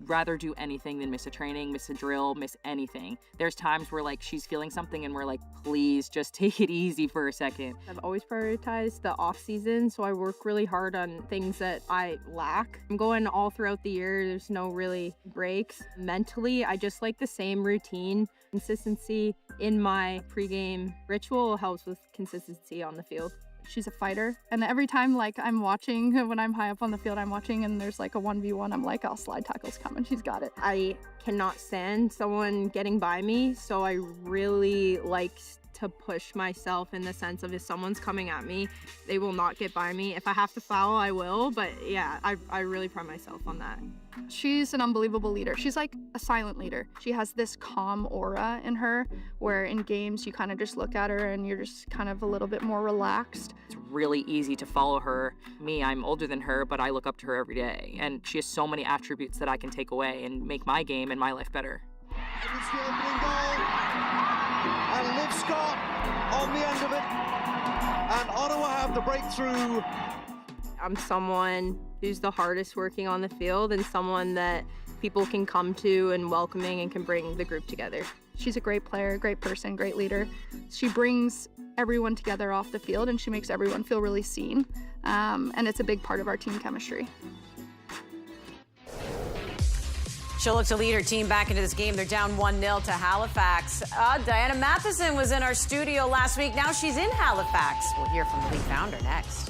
rather do anything than miss a training, miss a drill, miss anything. There's times where like she's feeling something and we're like, please just take it easy for a second. I've always prioritized the off season, so I work really hard on things that I lack. I'm going all throughout the year. There's no really breaks. Mentally, I just like the same routine. Consistency in my pregame ritual helps with consistency on the field. She's a fighter, and every time like I'm watching, when I'm high up on the field, I'm watching and there's like a 1v1, I'm like, oh, slide tackle's coming, she's got it. I cannot stand someone getting by me, so I really like to push myself in the sense of, if someone's coming at me, they will not get by me. If I have to foul, I will, but yeah, I really pride myself on that. She's an unbelievable leader. She's like a silent leader. She has this calm aura in her, where in games you kind of just look at her and you're just kind of a little bit more relaxed. It's really easy to follow her. Me, I'm older than her, but I look up to her every day. And she has so many attributes that I can take away and make my game and my life better. And it's the opening goal. And Liv Scott on the end of it. And Ottawa have the breakthrough. I'm someone who's the hardest working on the field and someone that people can come to and welcoming and can bring the group together. She's a great player, great person, great leader. She brings everyone together off the field and she makes everyone feel really seen. And it's a big part of our team chemistry. She'll look to lead her team back into this game. They're down 1-0 to Halifax. Diana Matheson was in our studio last week. Now she's in Halifax. We'll hear from the league founder next.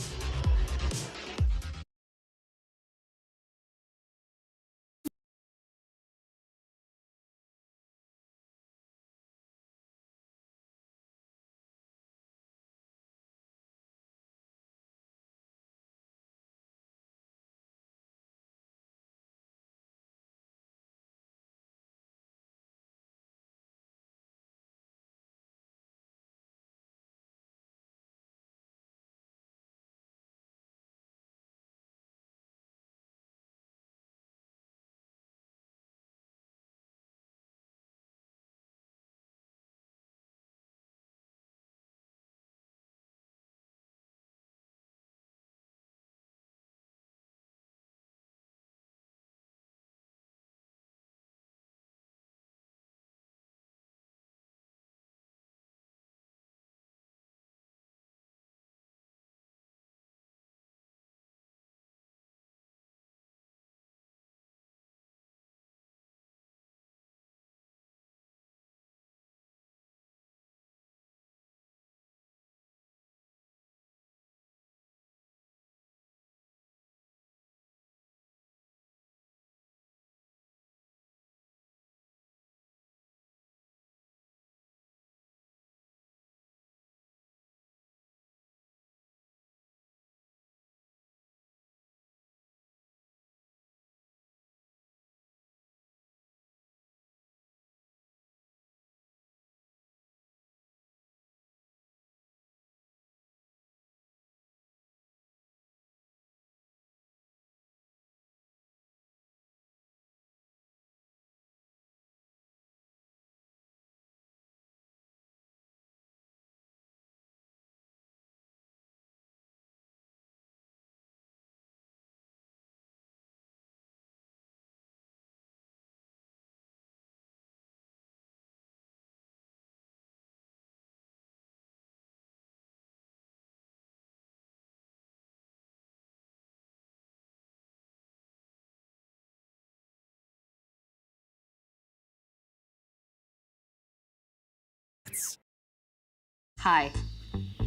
Hi,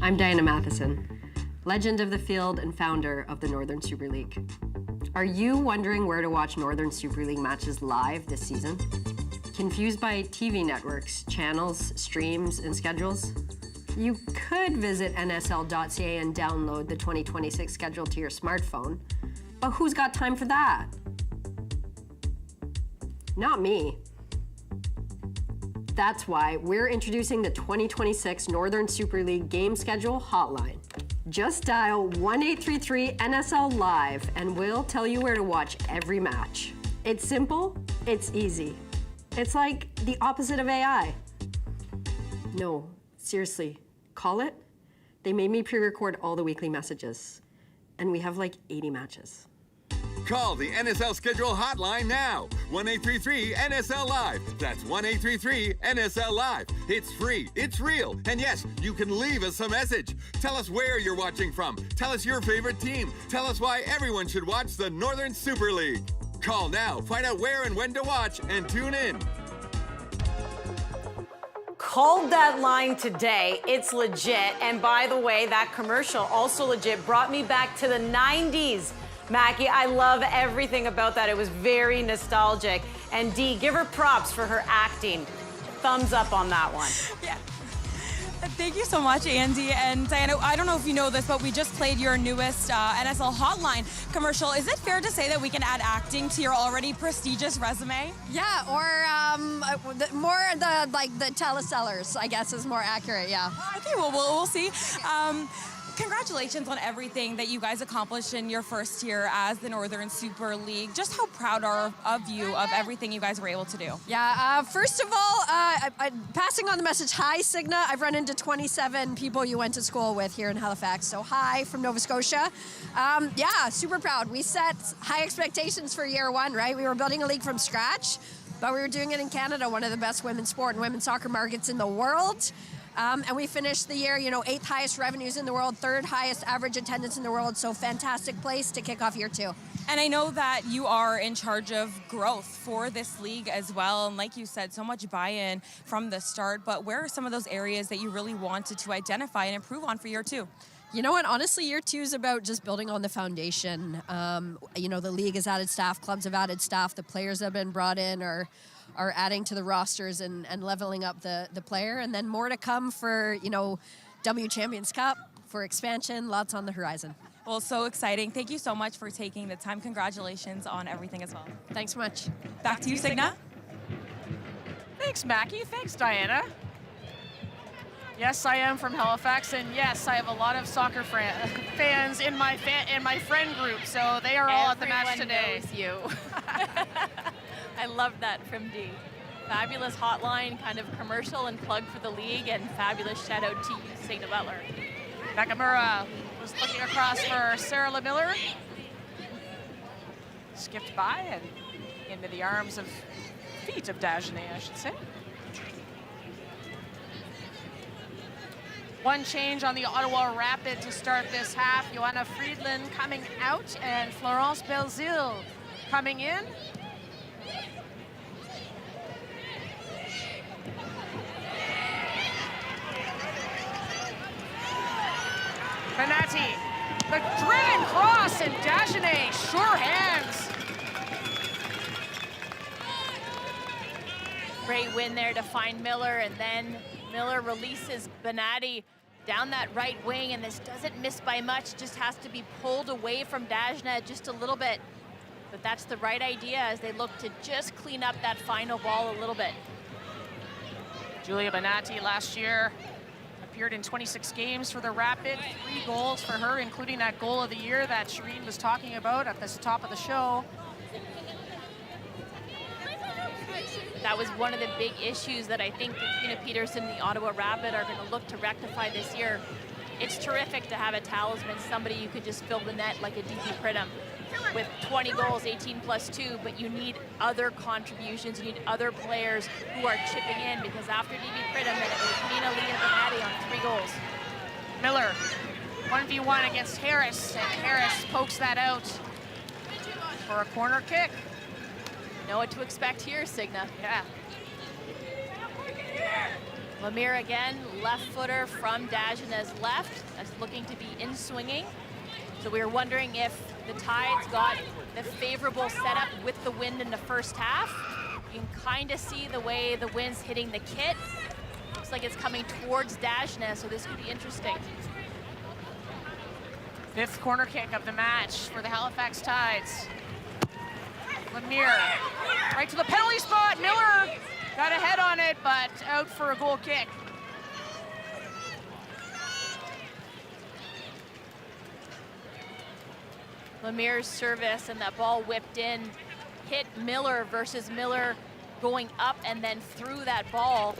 I'm Diana Matheson, legend of the field and founder of the Northern Super League. Are you wondering where to watch Northern Super League matches live this season? Confused by TV networks, channels, streams, and schedules? You could visit nsl.ca and download the 2026 schedule to your smartphone, but who's got time for that? Not me. That's why we're introducing the 2026 Northern Super League game schedule hotline. Just dial 1-833-NSL Live and we'll tell you where to watch every match. It's simple, it's easy. It's like the opposite of AI. No, seriously, call it. They made me pre-record all the weekly messages, and we have like 80 matches. Call the NSL schedule hotline now. 1-833-NSL Live. That's 1-833-NSL Live. It's free, it's real, and yes, you can leave us a message. Tell us where you're watching from. Tell us your favorite team. Tell us why everyone should watch the Northern Super League. Call now, find out where and when to watch, and tune in. Called that line today. It's legit. And by the way, that commercial, also legit, brought me back to the 90s. Mackie, I love everything about that. It was very nostalgic. And Dee, give her props for her acting. Thumbs up on that one. Yeah. Thank you so much, Andy. And Diana, I don't know if you know this, but we just played your newest NSL Hotline commercial. Is it fair to say that we can add acting to your already prestigious resume? Yeah, or more the telesellers, I guess, is more accurate, yeah. Okay, well, we'll see. Congratulations on everything that you guys accomplished in your first year as the Northern Super League. Just how proud are of you of everything you guys were able to do? Yeah, first of all, passing on the message, hi, Cigna. I've run into 27 people you went to school with here in Halifax, so hi from Nova Scotia. Yeah, super proud. We set high expectations for year one, right? We were building a league from scratch, but we were doing it in Canada, one of the best women's sport and women's soccer markets in the world. And we finished the year, 8th highest revenues in the world, 3rd highest average attendance in the world. So fantastic place to kick off year 2. And I know that you are in charge of growth for this league as well. And like you said, so much buy-in from the start. But where are some of those areas that you really wanted to identify and improve on for year 2? You know what? Honestly, year 2 is about just building on the foundation. The league has added staff, clubs have added staff, the players that have been brought in are adding to the rosters and leveling up the player. And then more to come for, W Champions Cup, for expansion, lots on the horizon. Well, so exciting. Thank you so much for taking the time. Congratulations on everything as well. Thanks so much. Back to you, Cigna. Thanks, Mackie. Thanks, Diana. Yes, I am from Halifax, and yes, I have a lot of soccer fans in my friend group, so they are all at the match today. Knows you. I love that from Dee. Fabulous hotline, kind of commercial and plug for the league, and fabulous shout out to you, Cigna Butler. Nakamura was looking across for Sarah LeMiller. Skipped by and into the arms of feet of Dagenet, I should say. One change on the Ottawa Rapid to start this half. Joanna Friedland coming out and Florence Belzile coming in. Benatti, the driven cross, and Dagenet, sure hands. Great win there to find Miller, and then Miller releases Benatti down that right wing, and this doesn't miss by much, just has to be pulled away from Dagenet just a little bit. But that's the right idea as they look to just clean up that final ball a little bit. Julia Benatti last year appeared in 26 games for the Rapid, 3 goals for her, including that goal of the year that Shireen was talking about at the top of the show. That was one of the big issues that I think Tina Peterson and the Ottawa Rapid are going to look to rectify this year. It's terrific to have a talisman, somebody you could just fill the net like a DP Pridham with 20 goals, 18 plus 2, but you need other contributions, you need other players who are chipping in, because after DP Pridham, it was Nina Lee and Benatti on 3 goals. Miller, 1v1 against Harris, and Harris pokes that out for a corner kick. Know what to expect here, Cigna. Yeah. Lemire again, left footer from Dagenet's left. That's looking to be in swinging. So we were wondering if the Tides got the favorable setup with the wind in the first half. You can kind of see the way the wind's hitting the kit. Looks like it's coming towards Dagenet, so this could be interesting. 5th corner kick of the match for the Halifax Tides. Lemire, right to the penalty spot. Miller got a head on it, but out for a goal kick. Lemire's service and that ball whipped in, hit Miller versus Miller going up and then through that ball.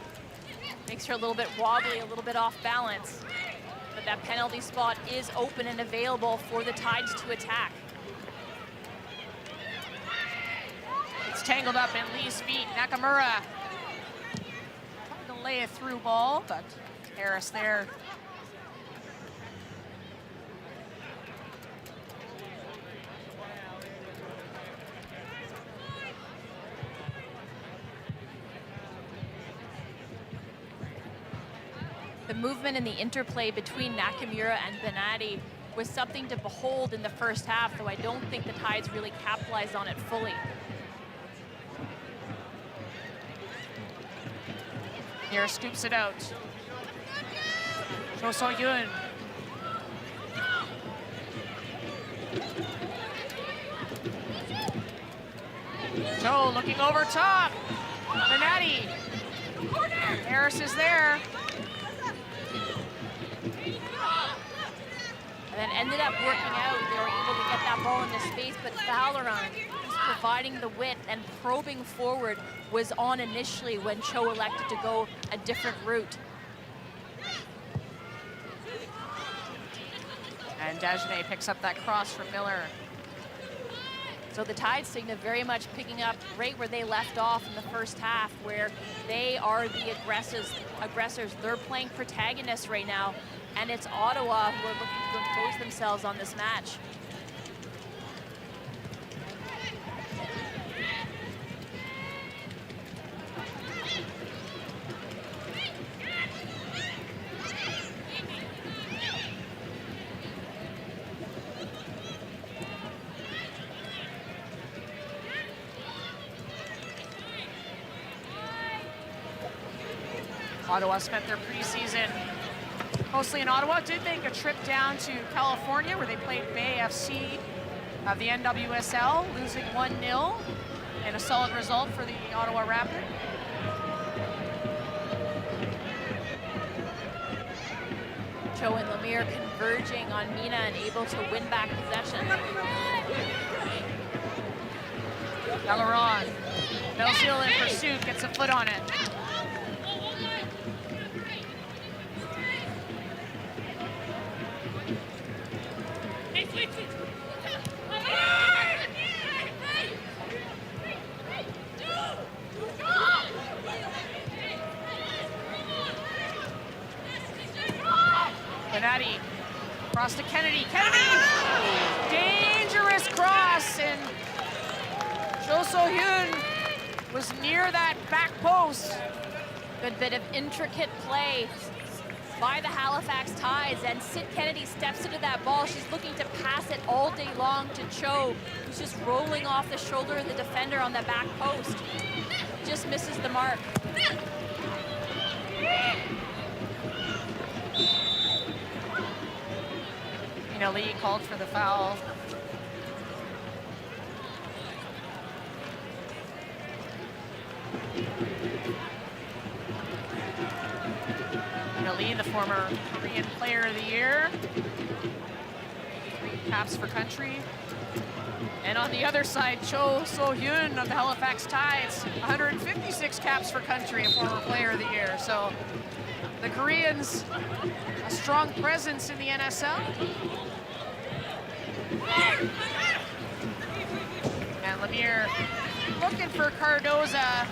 Makes her a little bit wobbly, a little bit off balance. But that penalty spot is open and available for the Tides to attack. It's tangled up in Lee's feet. Nakamura trying to lay a through ball, but Harris there. The movement and the interplay between Nakamura and Benatti was something to behold in the first half, though I don't think the Tides really capitalized on it fully. Here scoops it out. Cho So-yoon. Cho looking over top. Benatti. Harris is there. And then ended up working out. They were able to get that ball into space, but Valoran, who's providing the width and probing forward, was on initially when Cho elected to go a different route. And Dagenet picks up that cross from Miller. So the Tides Signa very much picking up right where they left off in the first half, where they are the aggressors. They're playing protagonists right now, and it's Ottawa who are looking to impose themselves on this match. Ottawa spent their preseason mostly in Ottawa. Did make a trip down to California where they played Bay FC of the NWSL, losing 1-0, and a solid result for the Ottawa Rapid. Cho and Lemire converging on Mina and able to win back possession. Valoran, Belzile in pursuit, gets a foot on it. Benatti, cross to Kennedy. Kennedy! Dangerous cross, and Cho So-yoon was near that back post. Good bit of intricate play by the Halifax Tides, and Sid Kennedy steps into that ball. She's looking to pass it all day long to Cho, who's just rolling off the shoulder of the defender on the back post. Just misses the mark. Lee called for the foul. Lee, the former Korean Player of the Year. 3 caps for country. And on the other side, Cho So-yoon of the Halifax Tides, 156 caps for country, a former Player of the Year. So the Koreans, a strong presence in the NSL. And Lemire looking for Cardoza.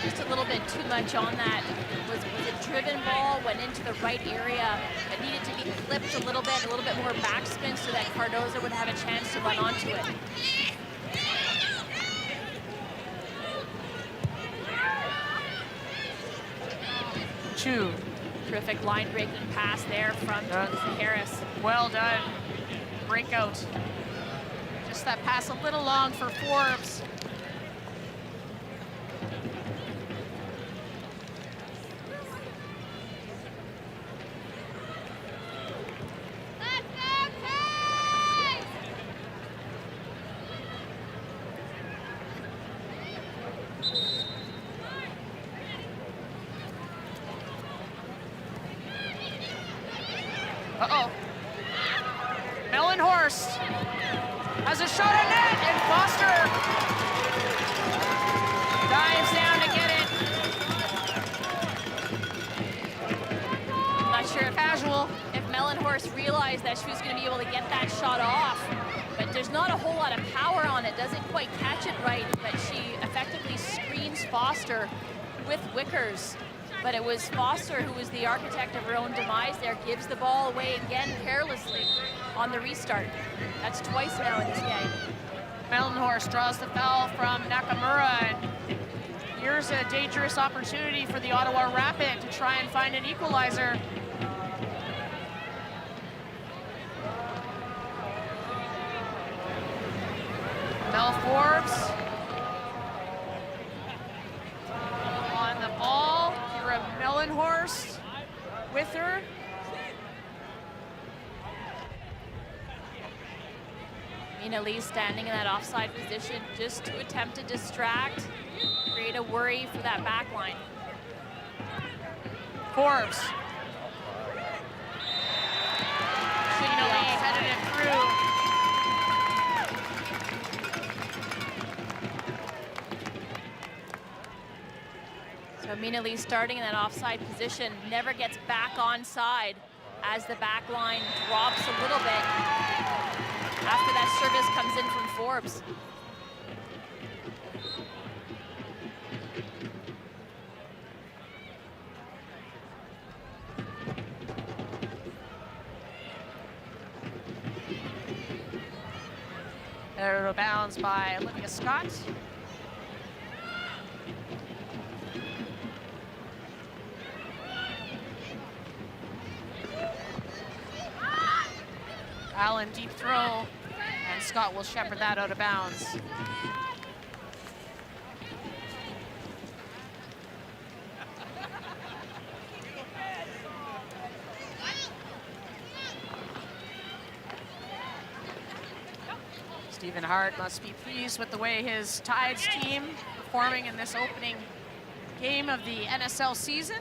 Just a little bit too much on that. Was a driven ball, went into the right area. It needed to be flipped a little bit more backspin so that Cardoza would have a chance to run onto it. Chu. Terrific line-breaking pass there from Harris. Well done. Breakout. Just that pass a little long for Forbes. Mellenhorst has a shot on net, and Foster dives down to get it. I'm not sure if Mellenhorst realized that she was going to be able to get that shot off, but there's not a whole lot of power on it, doesn't quite catch it right, but she effectively screens Foster with Wickers. But it was Foster who was the architect of her own demise there, gives the ball away again carelessly on the restart. That's twice now in this game. Mellenhorst draws the foul from Nakamura, and here's a dangerous opportunity for the Ottawa Rapid to try and find an equalizer. Mel Forbes on the ball. Kira Mellenhorst with her. Mina Lee standing in that offside position just to attempt to distract, create a worry for that back line. Forbes. Mina Lee headed it through. So Mina Lee starting in that offside position, never gets back onside as the back line drops a little bit after that service comes in from Forbes. Out of bounds by Olivia Scott. Allen deep throw, and Scott will shepherd that out of bounds. Stephen Hart must be pleased with the way his Tides team performing in this opening game of the NSL season.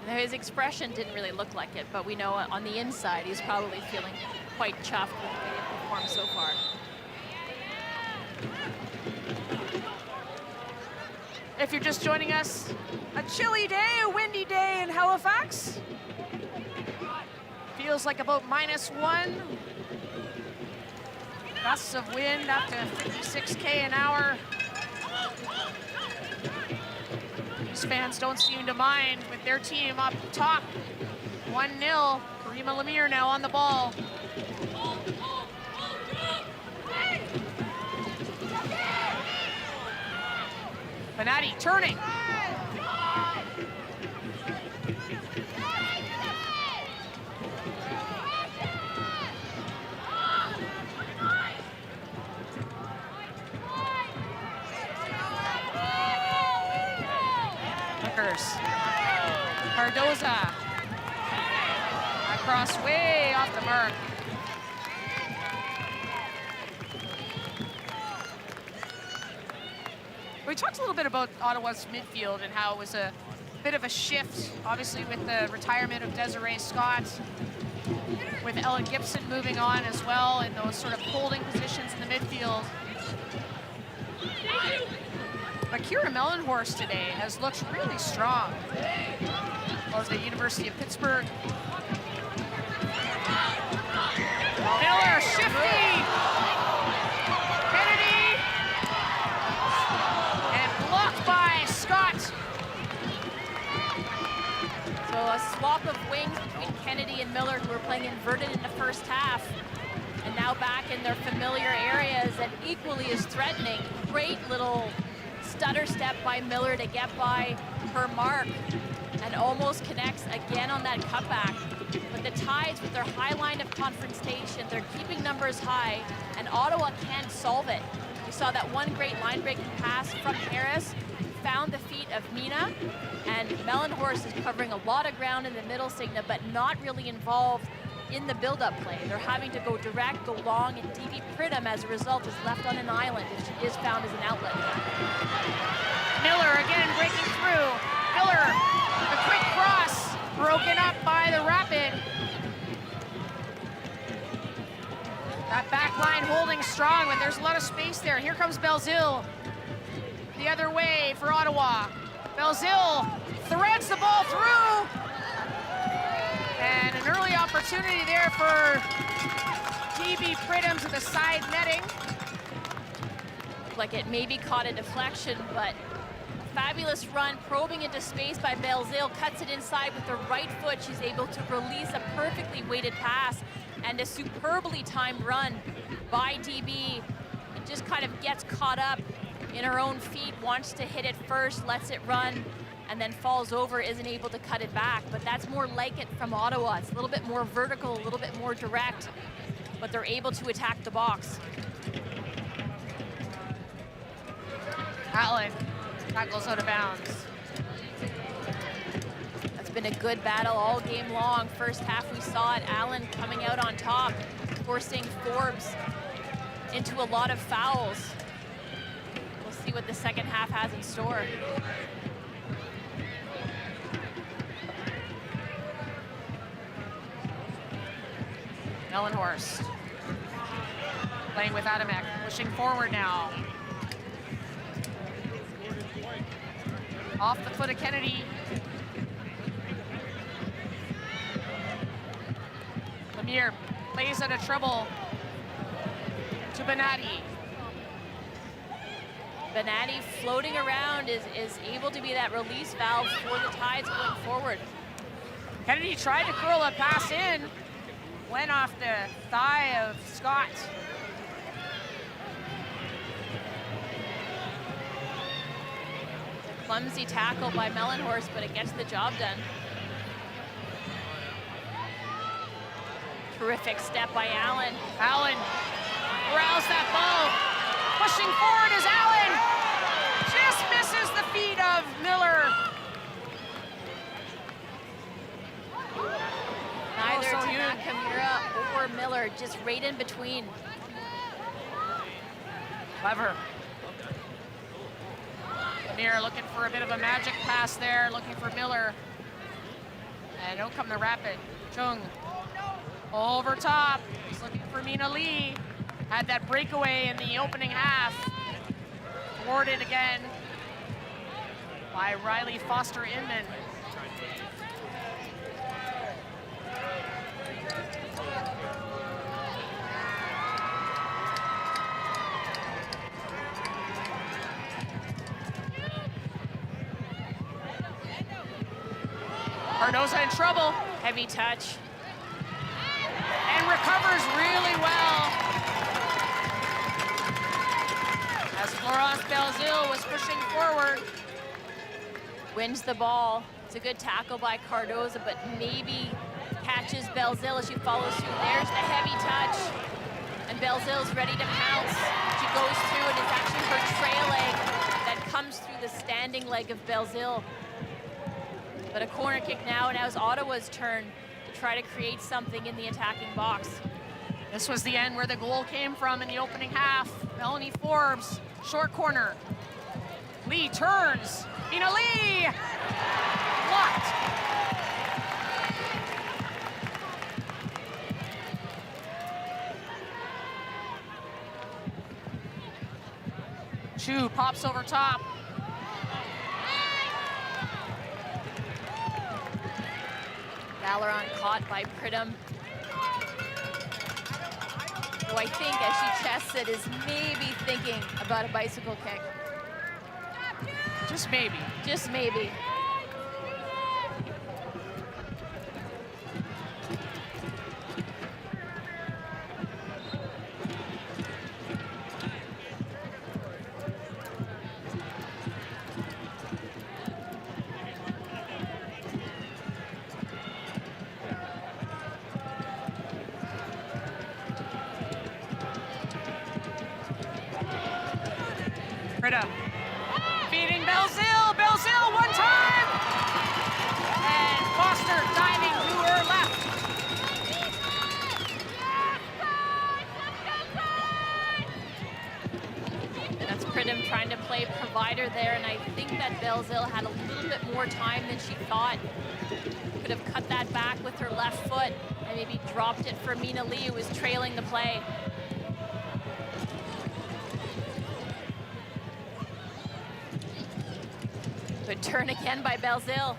His expression didn't really look like it, but we know on the inside he's probably feeling quite chuffed with the way they performed so far. If you're just joining us, a chilly day, a windy day in Halifax. Feels like about -1. Gusts of wind up to 56 km an hour. These fans don't seem to mind with their team up top. 1-0. Karima Lemire now on the ball. Benatti turning. Cardoza. Across way off the mark. We talked a little bit about Ottawa's midfield and how it was a bit of a shift, obviously with the retirement of Desiree Scott, with Ella Gibson moving on as well in those sort of holding positions in the midfield. But Kira Mellenhorst today has looked really strong. Of the University of Pittsburgh. Miller shifty. Kennedy. And blocked by Scott. So a swap of wings between Kennedy and Miller, who were playing inverted in the first half, and now back in their familiar areas and equally as threatening. Great little stutter step by Miller to get by her mark and almost connects again on that cutback. But the Tides, with their high line of confrontation, they're keeping numbers high, and Ottawa can't solve it. We saw that one great line-breaking pass from Harris, found the feet of Mina, and Mellenhorst is covering a lot of ground in the middle, Signa, but not really involved in the build-up play. They're having to go direct, go long, and DB Pridham, as a result, is left on an island, and she is found as an outlet. Miller again breaking through. Miller, the quick cross, broken up by the Rapid. That back line holding strong, but there's a lot of space there. Here comes Belzile. The other way for Ottawa. Belzile threads the ball through. And an early opportunity there for DB Pridham to the side netting. Like it maybe caught a deflection, but fabulous run, probing into space by Belzile, cuts it inside with the right foot. She's able to release a perfectly weighted pass and a superbly timed run by DB. It just kind of gets caught up in her own feet, wants to hit it first, lets it run, and then falls over, isn't able to cut it back. But that's more like it from Ottawa. It's a little bit more vertical, a little bit more direct, but they're able to attack the box. Allen tackles out of bounds. That's been a good battle all game long. First half we saw it, Allen coming out on top, forcing Forbes into a lot of fouls. We'll see what the second half has in store. Mellenhorst playing with Adamek, pushing forward now. Off the foot of Kennedy. Lemire plays out a treble to Benatti. Benatti floating around is able to be that release valve for the Tides going forward. Kennedy tried to curl a pass in, went off the thigh of Scott. Clumsy tackle by Mellenhorst, but it gets the job done. Terrific step by Allen. Allen corrals that ball. Pushing forward is Allen. Just misses the feet of Miller. Neither Tanaka or Miller, just right in between. Clever. Lemire looking for a bit of a magic pass there, looking for Miller. And out come the Rapid. Chung over top. He's looking for Mina Lee. Had that breakaway in the opening half. Thwarted again by Riley Foster Inman. Cardoza in trouble. Heavy touch. And recovers really well. As Florence Belzile was pushing forward. Wins the ball. It's a good tackle by Cardoza, but maybe catches Belzile as she follows through. There's the heavy touch. And Belzile's ready to pounce. She goes through, and it's actually her trail leg that comes through the standing leg of Belzile. But a corner kick now, and now it's Ottawa's turn to try to create something in the attacking box. This was the end where the goal came from in the opening half. Melanie Forbes, short corner. Lee turns. Mina Lee! Blocked. Chu pops over top. Valoron caught by Pridham. Who I think, as she chests it, is maybe thinking about a bicycle kick. Just maybe. Just maybe. Pridham feeding Belzile. Belzile one time. And Foster diving to her left. And that's Pridham trying to play provider there, and I think that Belzile had a little bit more time than she thought. Could have cut that back with her left foot and maybe dropped it for Mina Lee, who was trailing the play. Good turn again by Belzile.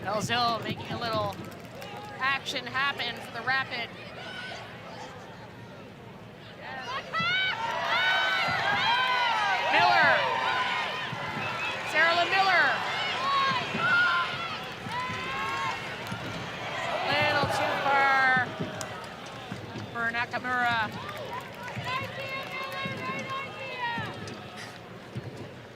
Belzile making a little action happen for the Rapid. Miller. Sarah Miller. A little too far for Nakamura.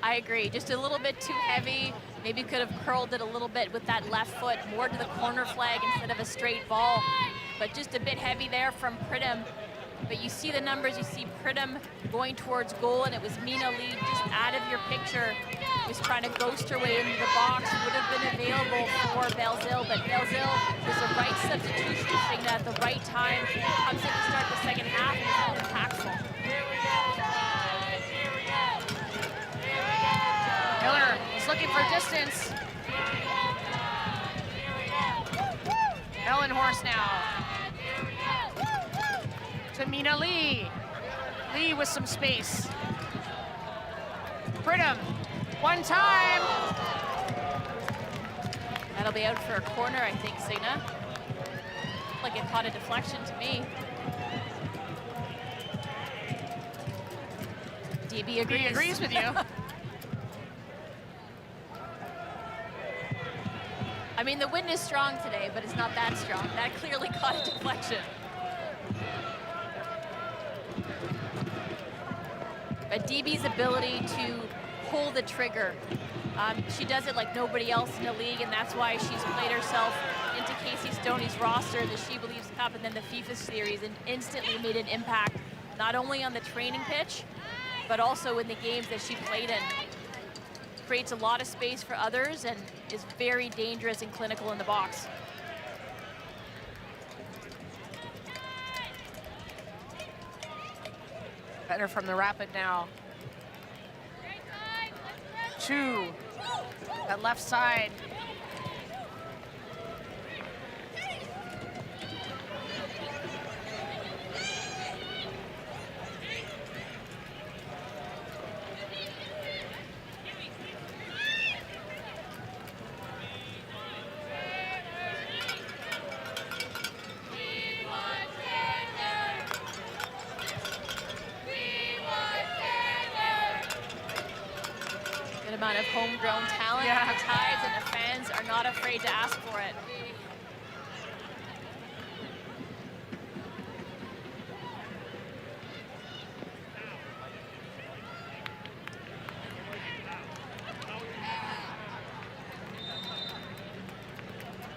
I agree, just a little bit too heavy. Maybe could have curled it a little bit with that left foot, more to the corner flag instead of a straight ball. But just a bit heavy there from Pridham. But you see the numbers, you see Pridham going towards goal, and it was Mina Lee just out of your picture. Was trying to ghost her way into the box, would have been available for Belzile, but Belzile was the right substitution, Signa at the right time, comes in to start the second half, and is impactful. Miller is looking for distance. Ellenhorst now. To Mina Lee. Lee with some space. Pridham, one time. That'll be out for a corner, I think, Signa. Like it caught a deflection to me. DB agrees. He agrees with you. I mean, the wind is strong today, but it's not that strong. That clearly caught a deflection. But DB's ability to pull the trigger, she does it like nobody else in the league, and that's why she's played herself into Casey Stoney's roster, the She Believes Cup, and then the FIFA series, and instantly made an impact, not only on the training pitch, but also in the games that she played in. Creates a lot of space for others and is very dangerous and clinical in the box. Better from the Rapid now. Chu, that left side. Amount of homegrown talent on the Tides, and the fans are not afraid to ask for it.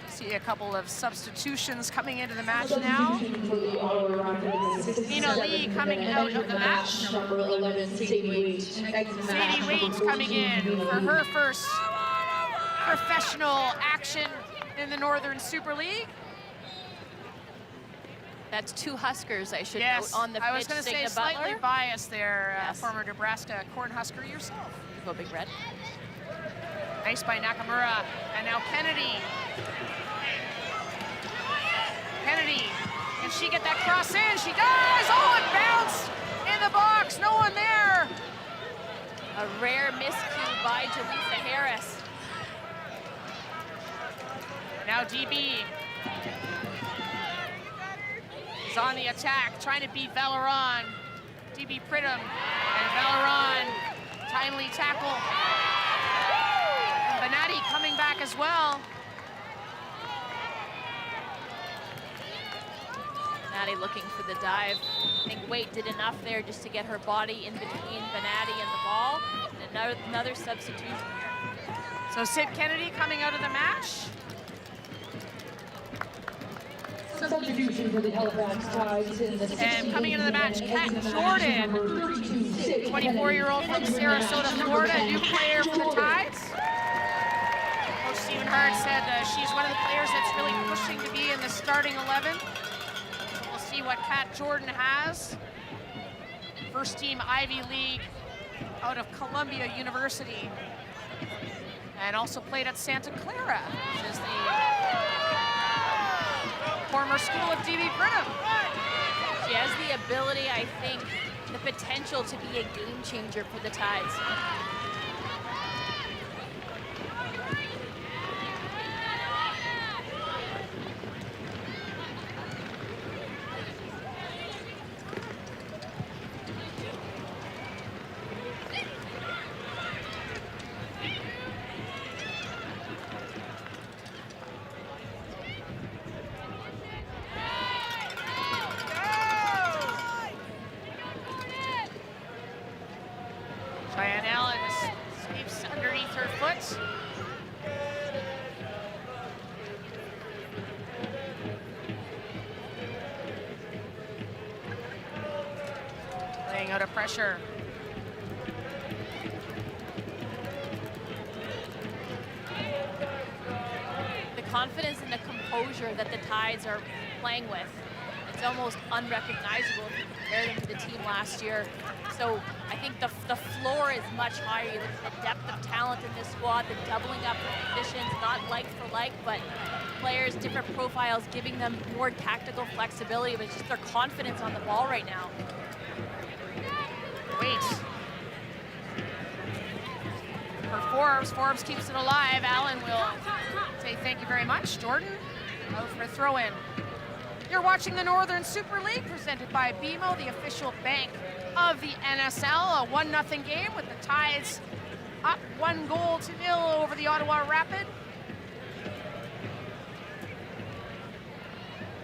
See a couple of substitutions coming into the match now. Mina Lee coming out of the match. Sadie Waits coming in for her first professional action in the Northern Super League. That's two Huskers, I should Yes, note, on the pitch. I was going to say slightly biased there, former Nebraska Cornhusker yourself. Go Big Red. Nice by Nakamura, and now Kennedy. Kennedy, can she get that cross in? She does! Oh, it bounced in the box, no one there. A rare miscue by Jaleesa Harris. Now DB is on the attack, trying to beat Valeron. DB Pridham, and Valeron, timely tackle. And Benatti coming back as well. Benatti looking for the dive. I think Waite did enough there just to get her body in between Benatti and the ball. And another substitution here. So Sid Kennedy coming out of the match. Substitution for the Halifax Tides in the and coming into the match, Kat Jordan, 24-year-old from Sarasota, Florida, new player for the Tides. Coach Stephen Hart said she's one of the players that's really pushing to be in the starting 11. So we'll see what Kat Jordan has. First team Ivy League out of Columbia University. And also played at Santa Clara, which is the former school of DB Pridham. She has the ability, I think, the potential to be a game changer for the Tides. Tides. Laying out of pressure. The confidence and the composure that the Tides are playing with, it's almost unrecognizable if you compare them to the team last year. So I think the floor is much higher. You look at the depth of talent in this squad, the doubling up of positions, not like for like, but players, different profiles, giving them more tactical flexibility, but it's just their confidence on the ball right now. Wait. For Forbes, Forbes keeps it alive. Allen will say thank you very much. Jordan out for a throw-in. You're watching the Northern Super League presented by BMO, the official bank of the NSL. A 1-0 game with the Tides up 1-0 over the Ottawa Rapid.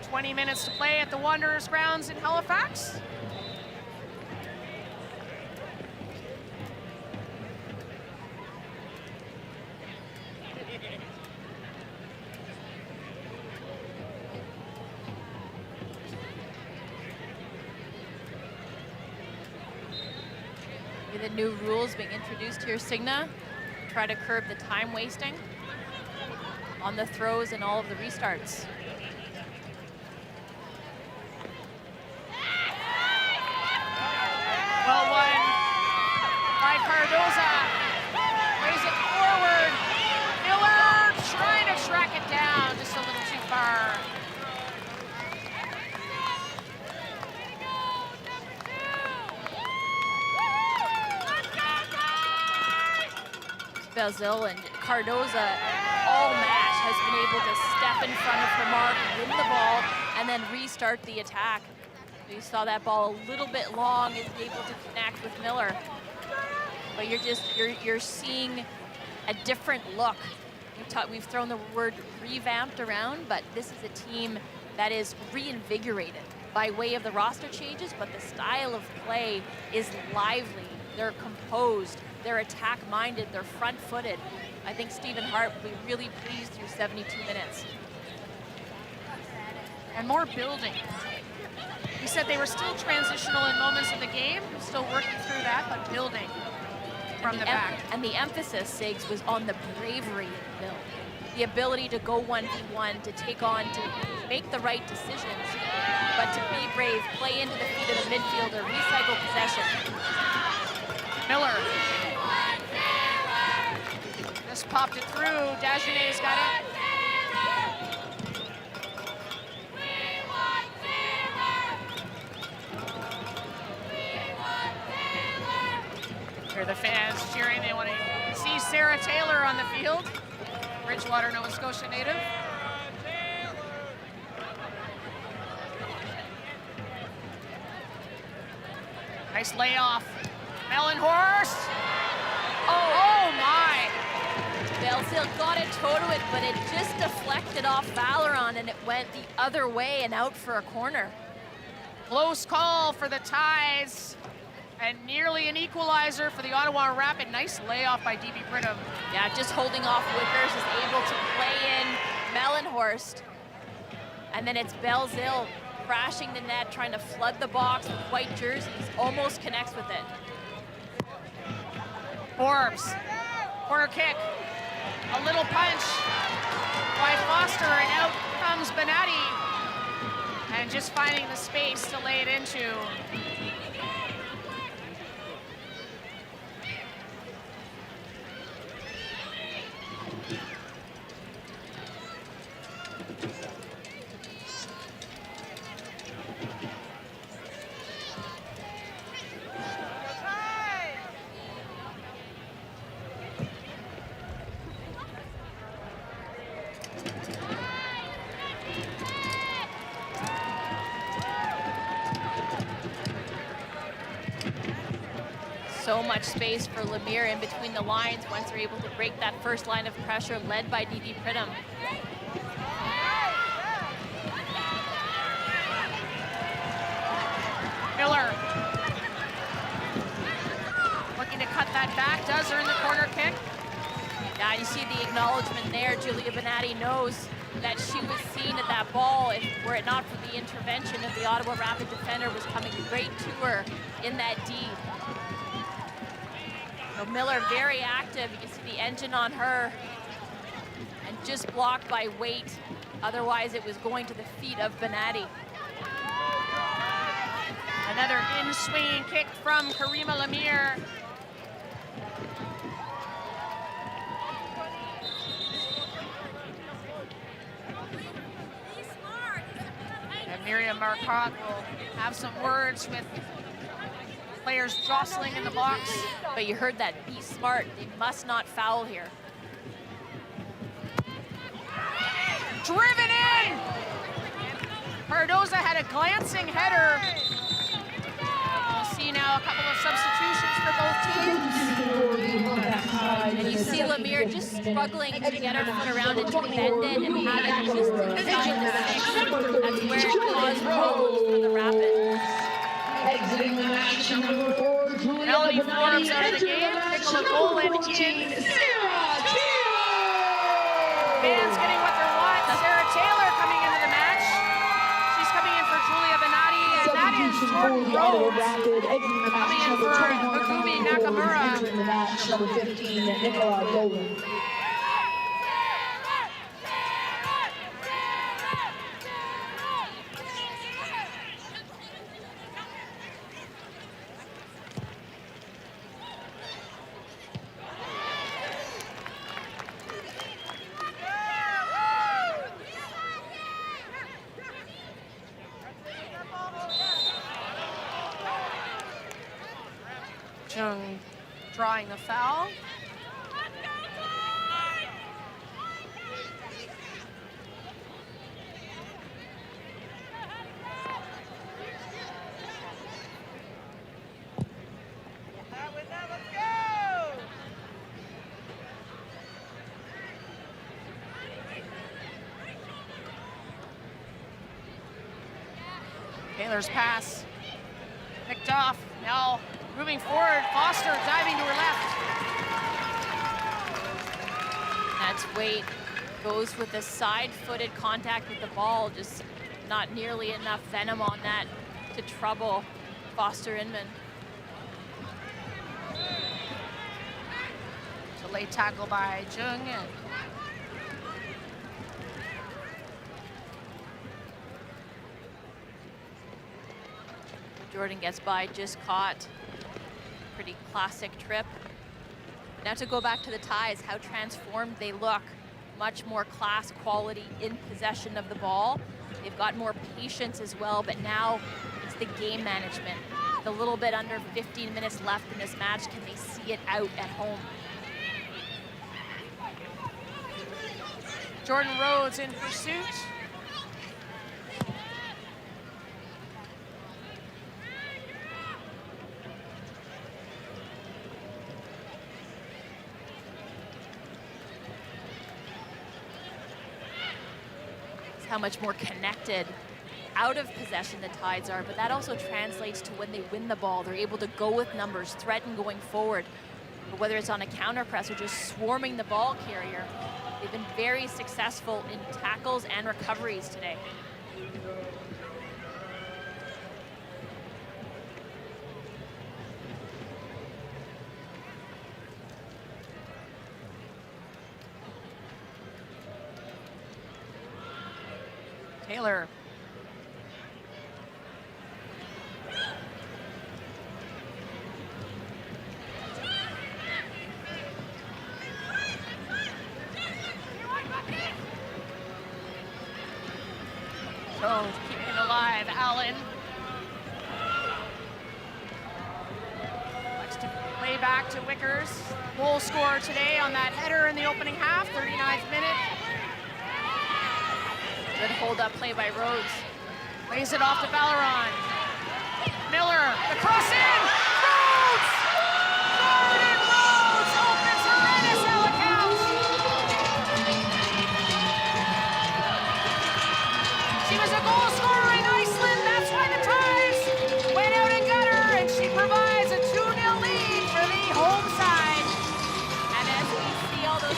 20 minutes to play at the Wanderers grounds in Halifax. The new rules being introduced here, Cigna, try to curb the time wasting on the throws and all of the restarts. Well won by Cardoza. Plays it forward. Miller trying to track it down just a little too far. Belzil and Cardoza all match has been able to step in front of her mark, win the ball, and then restart the attack. You saw that ball a little bit long, isn't able to connect with Miller. But you're seeing a different look. We've thrown the word revamped around, but this is a team that is reinvigorated by way of the roster changes, but the style of play is lively. They're composed. They're attack-minded, they're front-footed. I think Stephen Hart will be really pleased through 72 minutes. And more building. He said they were still transitional in moments of the game, still working through that, but building from the back. And the emphasis, Sigs, was on the bravery in the build. The ability to go 1v1, to take on, to make the right decisions, but to be brave, play into the feet of the midfielder, recycle possession. Miller. Just popped it through. Dagenet's got it. Hear the fans cheering. They want to see Sarah Taylor on the field. Bridgewater, Nova Scotia native. Nice layoff. Mellenhorst. Oh my! Belzil got a toe to it, but it just deflected off Valeron and it went the other way and out for a corner. Close call for the Tides. And nearly an equalizer for the Ottawa Rapid. Nice layoff by DB Pridham. Yeah, just holding off Wickers, is able to play in Mellenhorst. And then it's Belzil crashing the net, trying to flood the box with white jerseys. Almost connects with it. Forbes, corner kick. A little punch by Foster, and out comes Benatti. And just finding the space to lay it into. So much space for Lemire in between the lines once they're able to break that first line of pressure led by DB Pridham. Miller looking to cut that back, does earn the corner kick. Yeah, you see the acknowledgement there. Julia Benatti knows that she was seen at that ball. If were it not for the intervention of the Ottawa Rapid defender, was coming right to her in that D. So Miller very active. You can see the engine on her, and just blocked by weight. Otherwise, it was going to the feet of Benatti. Another in-swinging kick from Karima Lemire. And Miriam Marcotte will have some words with players jostling in the box. But you heard that, be smart. They must not foul here. Driven in! Cardoza had a glancing header. We'll see now a couple of substitutions for both teams. And you see Lemire just struggling to get her foot around it, to bend it, and have it just inside the six. That's where it caused problems for the Rapid. Exiting the match, number 4, Julia Melanie Benatti. Forbes out of the game. Nicola Boland in. Fans getting what they want. Sarah Taylor coming into the match. She's coming in for Julia Benatti, and that is Jordan Rhodes coming in for Megumi Nakamura. Entering the match, number 15, Nicola Boland. Jung drawing the foul. Taylor's pass picked off. Now moving forward, Foster diving to her left. That's weight. Goes with a side-footed contact with the ball. Just not nearly enough venom on that to trouble Foster Inman. It's a late tackle by Jung. Jordan gets by, just caught. Pretty classic trip. Now to go back to the Tides, how transformed they look. Much more class, quality in possession of the ball. They've got more patience as well, but now it's the game management. With a little bit under 15 minutes left in this match, can they see it out at home? Jordan Rhodes in pursuit. How much more connected out of possession the Tides are, but that also translates to when they win the ball. They're able to go with numbers, threaten going forward. But whether it's on a counter press or just swarming the ball carrier, they've been very successful in tackles and recoveries today. Taylor. So keeping it alive, Allen. Likes to play back to Wickers. Goal scorer today on that header in the opening half, 39th minute. Good hold-up play by Rhodes. Lays it off to Valeron. Miller, the cross in! Rhodes! Jordan Rhodes opens an NSL account! She was a goal scorer in Iceland. That's why the Tides went out and got her, and she provides a 2-0 lead for the home side. And as we see all those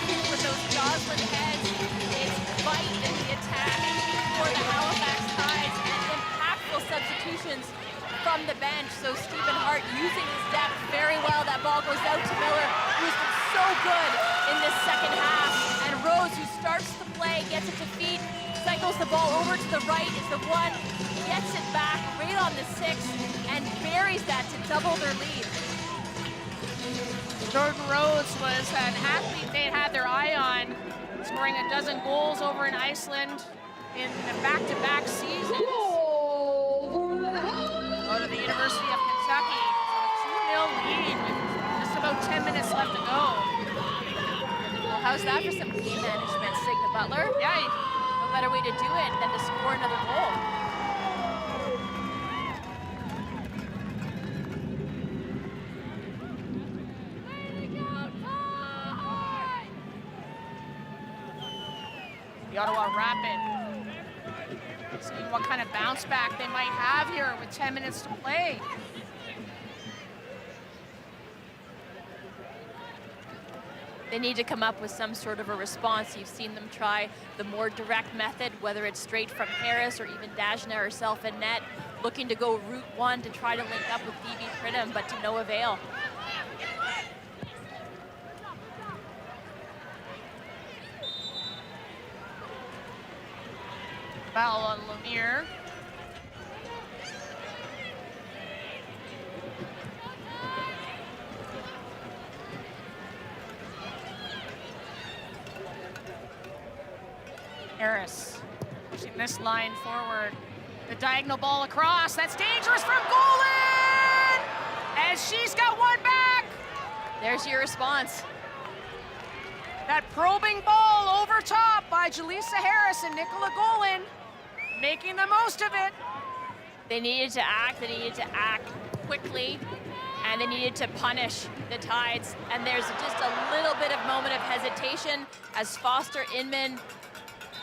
bench. So Stephen Hart using his depth very well. That ball goes out to Miller, who's been so good in this second half. And Rose, who starts the play, gets it to feet, cycles the ball over to the right, is the one, gets it back right on the 6, and buries that to double their lead. Jordan Rhodes was an athlete they had their eye on, scoring a dozen goals over in Iceland in the back-to-back seasons. Go to the University of Kentucky. So a 2-0 lead with just about 10 minutes left to go. Well, how's that for some game management, Signa Butler? Yeah. No better way to do it than to score another goal. The Ottawa Rapid, seeing what kind of bounce back they might have here with 10 minutes to play. They need to come up with some sort of a response. You've seen them try the more direct method, whether it's straight from Harris or even Dajna herself in net, looking to go route one to try to link up with Phoebe Pridham, but to no avail. Foul on Lemire. Harris pushing this line forward. The diagonal ball across. That's dangerous from Golan! As she's got one back. There's your response. That probing ball over top by Jaleesa Harris and Nicola Golan, making the most of it. They needed to act quickly, and they needed to punish the Tides. And there's just a little bit of moment of hesitation as Foster Inman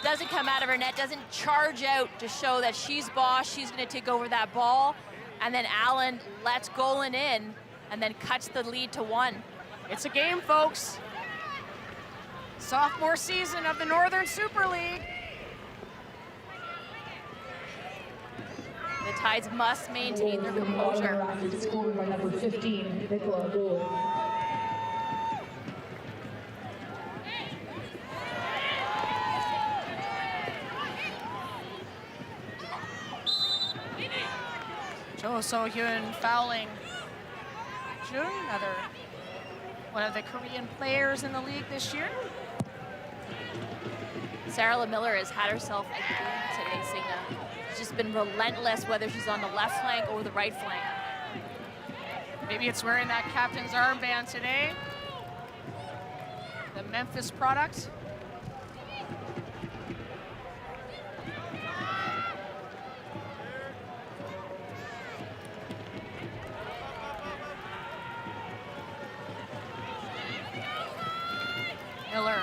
doesn't come out of her net, doesn't charge out to show that she's boss, she's gonna take over that ball. And then Allen lets Golan in and then cuts the lead to 1. It's a game, folks. Sophomore season of the Northern Super League. The Tides must maintain their composure. Scored by number 15, Nicola Golan. Jo So-hyun fouling Jung, another one of the Korean players in the league this year. Sarah Miller has had herself a game today, Signa. She's just been relentless, whether she's on the left flank or the right flank. Maybe it's wearing that captain's armband today. The Memphis product. Miller.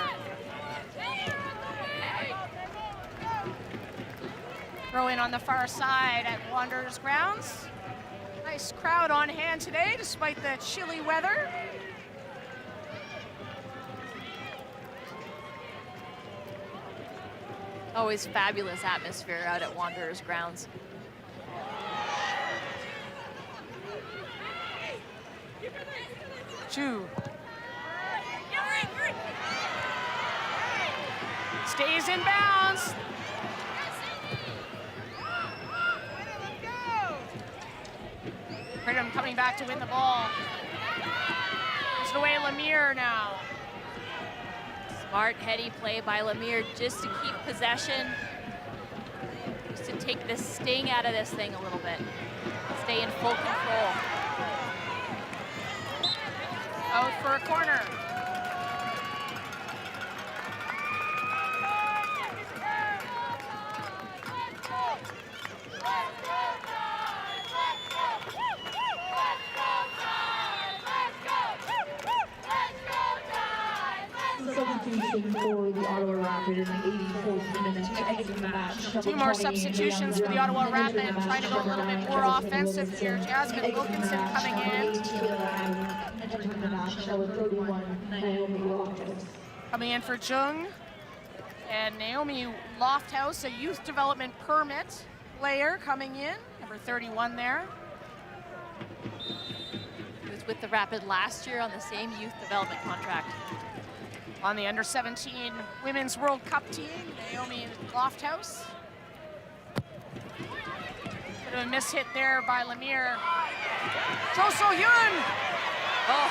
Throw in on the far side at Wanderers grounds. Nice crowd on hand today, despite the chilly weather. Always fabulous atmosphere out at Wanderers grounds. Chu. Stays in bounds. Pridham coming back to win the ball. Pushed away Lemire now. Smart, heady play by Lemire just to keep possession. Just to take the sting out of this thing a little bit. Stay in full control. Out for a corner. Substitution for the Ottawa Rapid in the 84th minute to exit the match. 2 more substitutions for the Ottawa Rapid, trying to go a little bit more offensive here. Jasmine Wilkinson coming in. Coming in for Jung. And Naomi Lofthouse, a youth development permit player coming in, number 31 there. with the Rapid last year on the same youth development contract. On the under-17 Women's World Cup team, Naomi Lofthouse. Bit of a miss-hit there by Lemire. Cho So-hyun! Oh,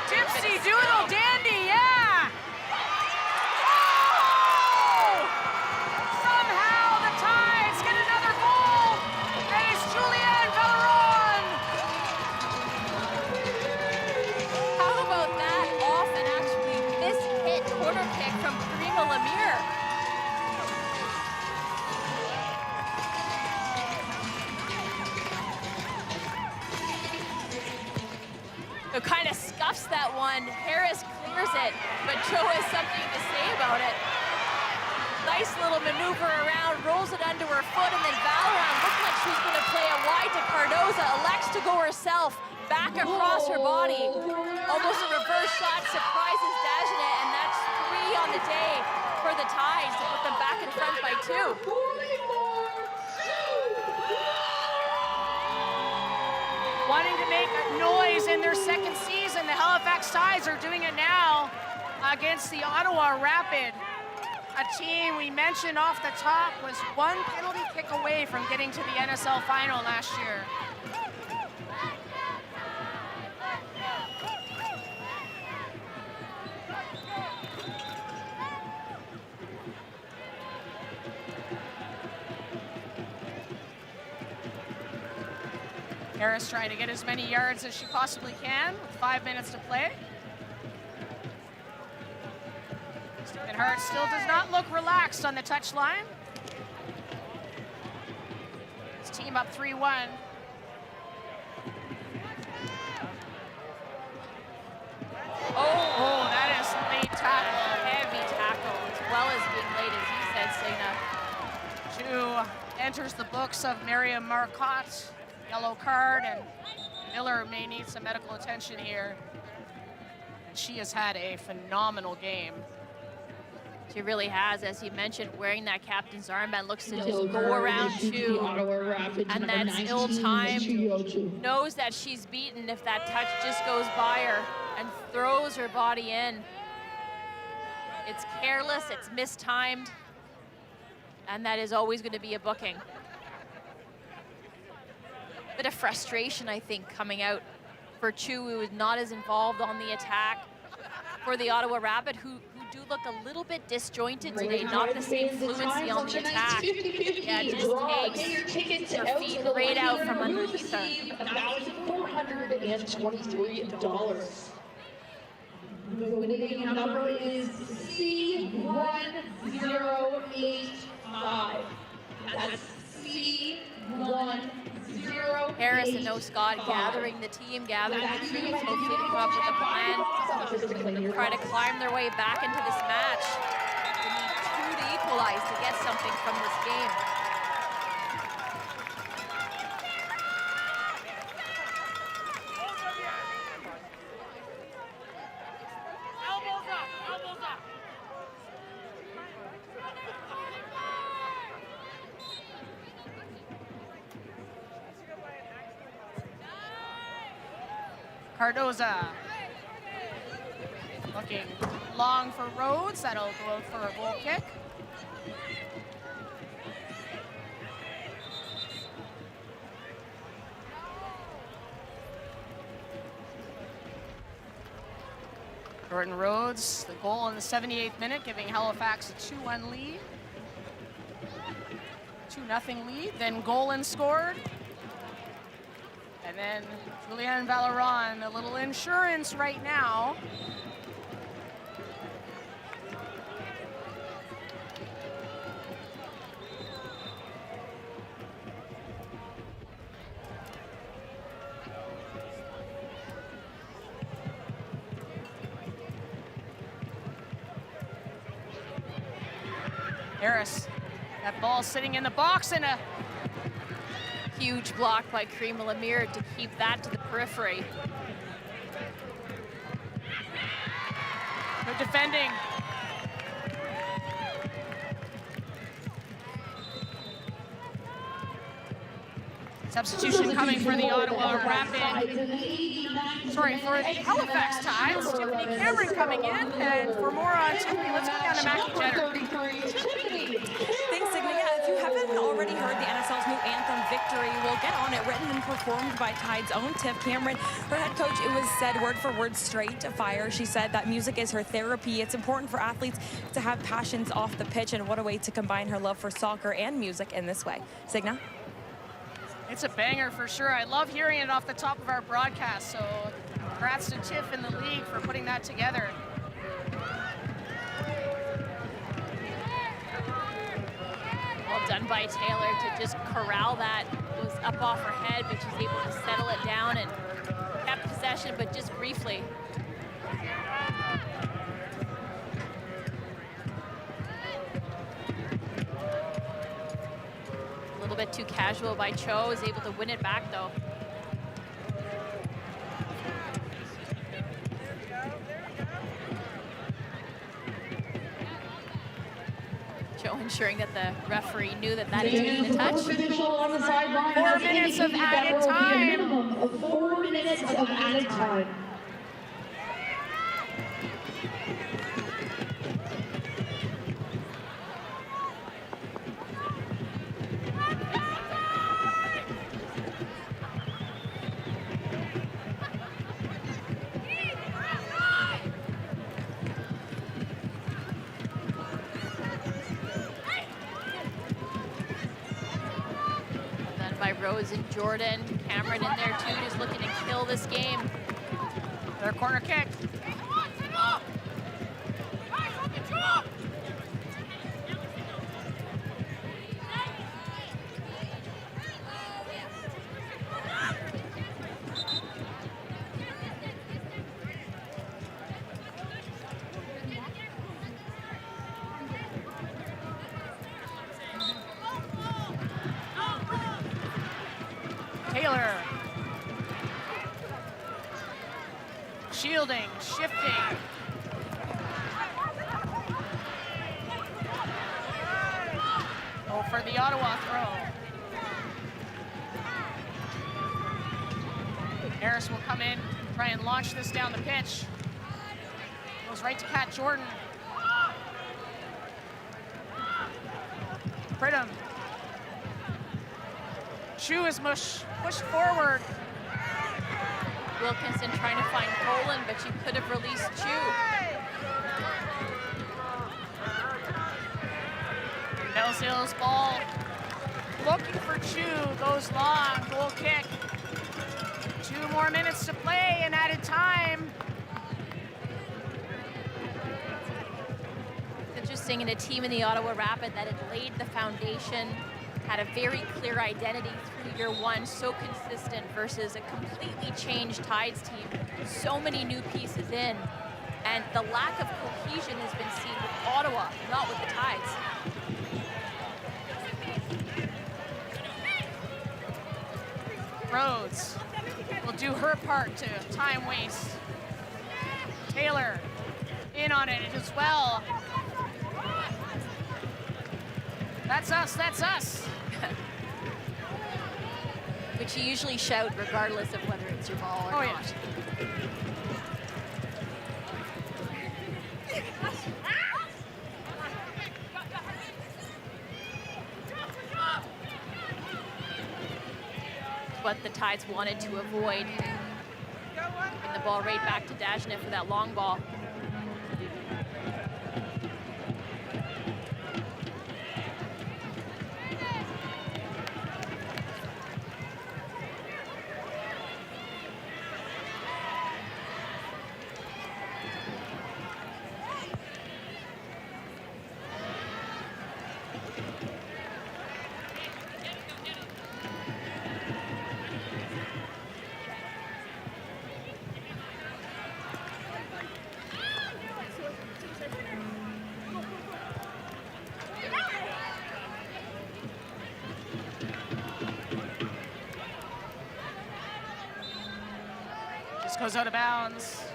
Tipsy doodle dandy, yeah! Oh! Somehow the Tides get another goal, and it's Julianne Valeron! How about that off and actually miss-hit corner kick from Karima Lemire? Who kind of scuffs that one. Harris clears it, but Joe has something to say about it. Nice little maneuver around, rolls it under her foot, and then Valeron looked like she's going to play it wide to Cardoza, elects to go herself, back across her body. Almost a reverse shot, surprises Dagenet, and that's 3 on the day for the Tides to put them back in front by 2. Wanting to make a noise in their second season, the Halifax Tides are doing it now against the Ottawa Rapid, a team we mentioned off the top was 1 penalty kick away from getting to the NSL final last year. Harris trying to get as many yards as she possibly can with 5 minutes to play. Stephen Hart still does not look relaxed on the touchline. His team up 3-1. Oh, that is late tackle, heavy tackle, as well as being late, as you said, Signa. 2 enters the books of Miriam Marcotte. Yellow card, and Miller may need some medical attention here. She has had a phenomenal game. She really has, as you mentioned, wearing that captain's armband, looks to just go around 2, and that's ill-timed, knows that she's beaten if that touch just goes by her, and throws her body in. It's careless, it's mistimed, and that is always going to be a booking. Bit of frustration, I think, coming out for Chu, who is not as involved on the attack. For the Ottawa Rapid, who do look a little bit disjointed today, not the same fluency on the attack. Yeah, it just takes her feet right out from underneath her. $1,423. The winning number is C1085. That's C1085. Harris and Scott gathering the team, gathering the troops, hopefully to come up with a plan, try to climb their way back into this match. They need 2 to equalize to get something from this game. Cardoza looking long for Rhodes. That'll go out for a goal kick. Jordan Rhodes, the goal in the 78th minute, giving Halifax a 2-1 lead. 2-0 lead. Then Golan scored. And then Julianne Valeron, a little insurance right now. Harris, that ball sitting in the box, and a huge block by Karima Lemire to keep that to the periphery. Good defending. Substitution coming for the Ottawa Rapid. Sorry, for the Halifax Tides. Tiffany Cameron coming in. And for more on Tiffany, let's go down to Mackie Jenner. Thanks, Signa. Yeah, if you haven't already heard the NSL's new anthem, Victory, we'll get on it. Written and performed by Tide's own Tiff Cameron. Her head coach, it was said word for word straight to fire. She said that music is her therapy. It's important for athletes to have passions off the pitch, and what a way to combine her love for soccer and music in this way. Signa? It's a banger for sure. I love hearing it off the top of our broadcast. So congrats to Tiff and the league for putting that together. Well done by Taylor to just corral that. It was up off her head, but she's able to settle it down and kept possession, but just briefly. A little bit too casual by Cho, is able to win it back though. Cho ensuring that the referee knew that that is being a touch. 4 minutes of added time. 4 minutes of added time. By Rose and Jordan. Cameron in there too, just looking to kill this game. Their corner kick. Taylor. Shielding, shifting. Oh, for the Ottawa throw. Harris will come in, try and launch this down the pitch. Goes right to Kat Jordan. Pridham. Chu is pushed forward. Wilkinson trying to find Poland, but she could have released Chu. Belzil's ball looking for Chu, goes long, goal kick. 2 more minutes to play and added time. It's interesting in a team in the Ottawa Rapid that had laid the foundation, had a very clear identity through year one, so consistent, versus a completely changed Tides team. So many new pieces in, and the lack of cohesion has been seen with Ottawa, not with the Tides. Rhodes will do her part to time waste. Taylor in on it as well. That's us, that's us. Which you usually shout regardless of whether it's your ball or not. Yeah. What the Tides wanted to avoid. Bring the ball right back to Dagenet for that long ball. Goes out of bounds.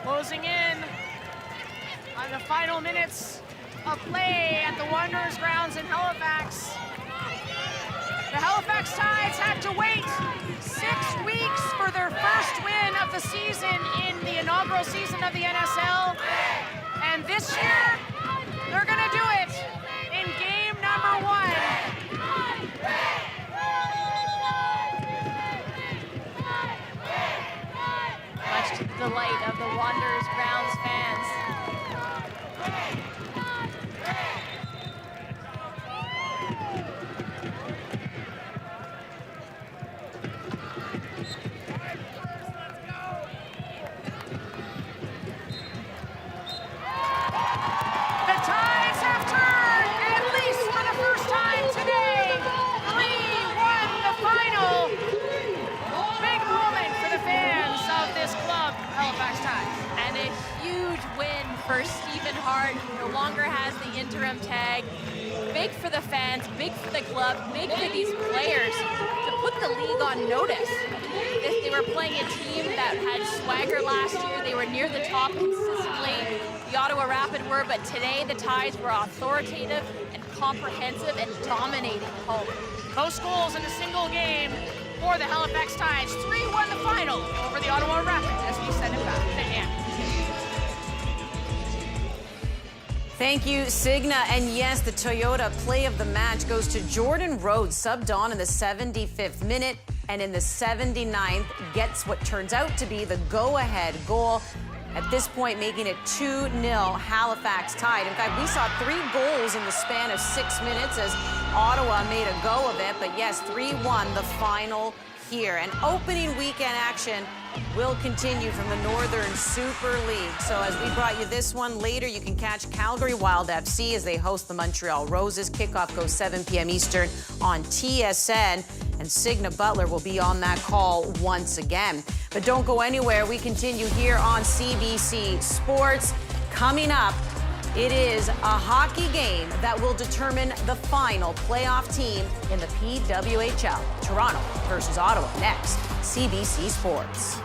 Closing in on the final minutes of play at the Wanderers grounds in Halifax. The Halifax Tides had to wait 6 weeks for their first win of the season in the inaugural season of the NSL. And this year, they're gonna do it in game number 1. Much to the delight of the Wanderers grounds fans. The Tides have turned, at least for the first time today. 3-1 the final. Big moment for the fans of this club, Halifax Tides. And a huge win for Stephen Hart, who no longer has the interim tag. Big for the fans, big for the club, big for these players to put the league on notice. They were playing a team that had swagger last year. They were near the top consistently. The Ottawa Rapid were, but today the Tides were authoritative and comprehensive and dominating home. Most goals in a single game for the Halifax Tides. 3-1 the final over the Ottawa Rapid as we send it back to Ann. Thank you, Signa. And yes, the Toyota play of the match goes to Jordan Rhodes, subbed on in the 75th minute, and in the 79th gets what turns out to be the go-ahead goal. At this point, making it 2-0 Halifax Tide. In fact, we saw 3 goals in the span of 6 minutes as Ottawa made a go of it. But yes, 3-1 the final here. And opening weekend action will continue from the Northern Super League. So as we brought you this one, later you can catch Calgary Wild FC as they host the Montreal Roses. Kickoff goes 7 p.m. Eastern on TSN. And Signa Butler will be on that call once again. But don't go anywhere. We continue here on CBC Sports. Coming up, it is a hockey game that will determine the final playoff team in the PWHL. Toronto versus Ottawa next. CBC Sports.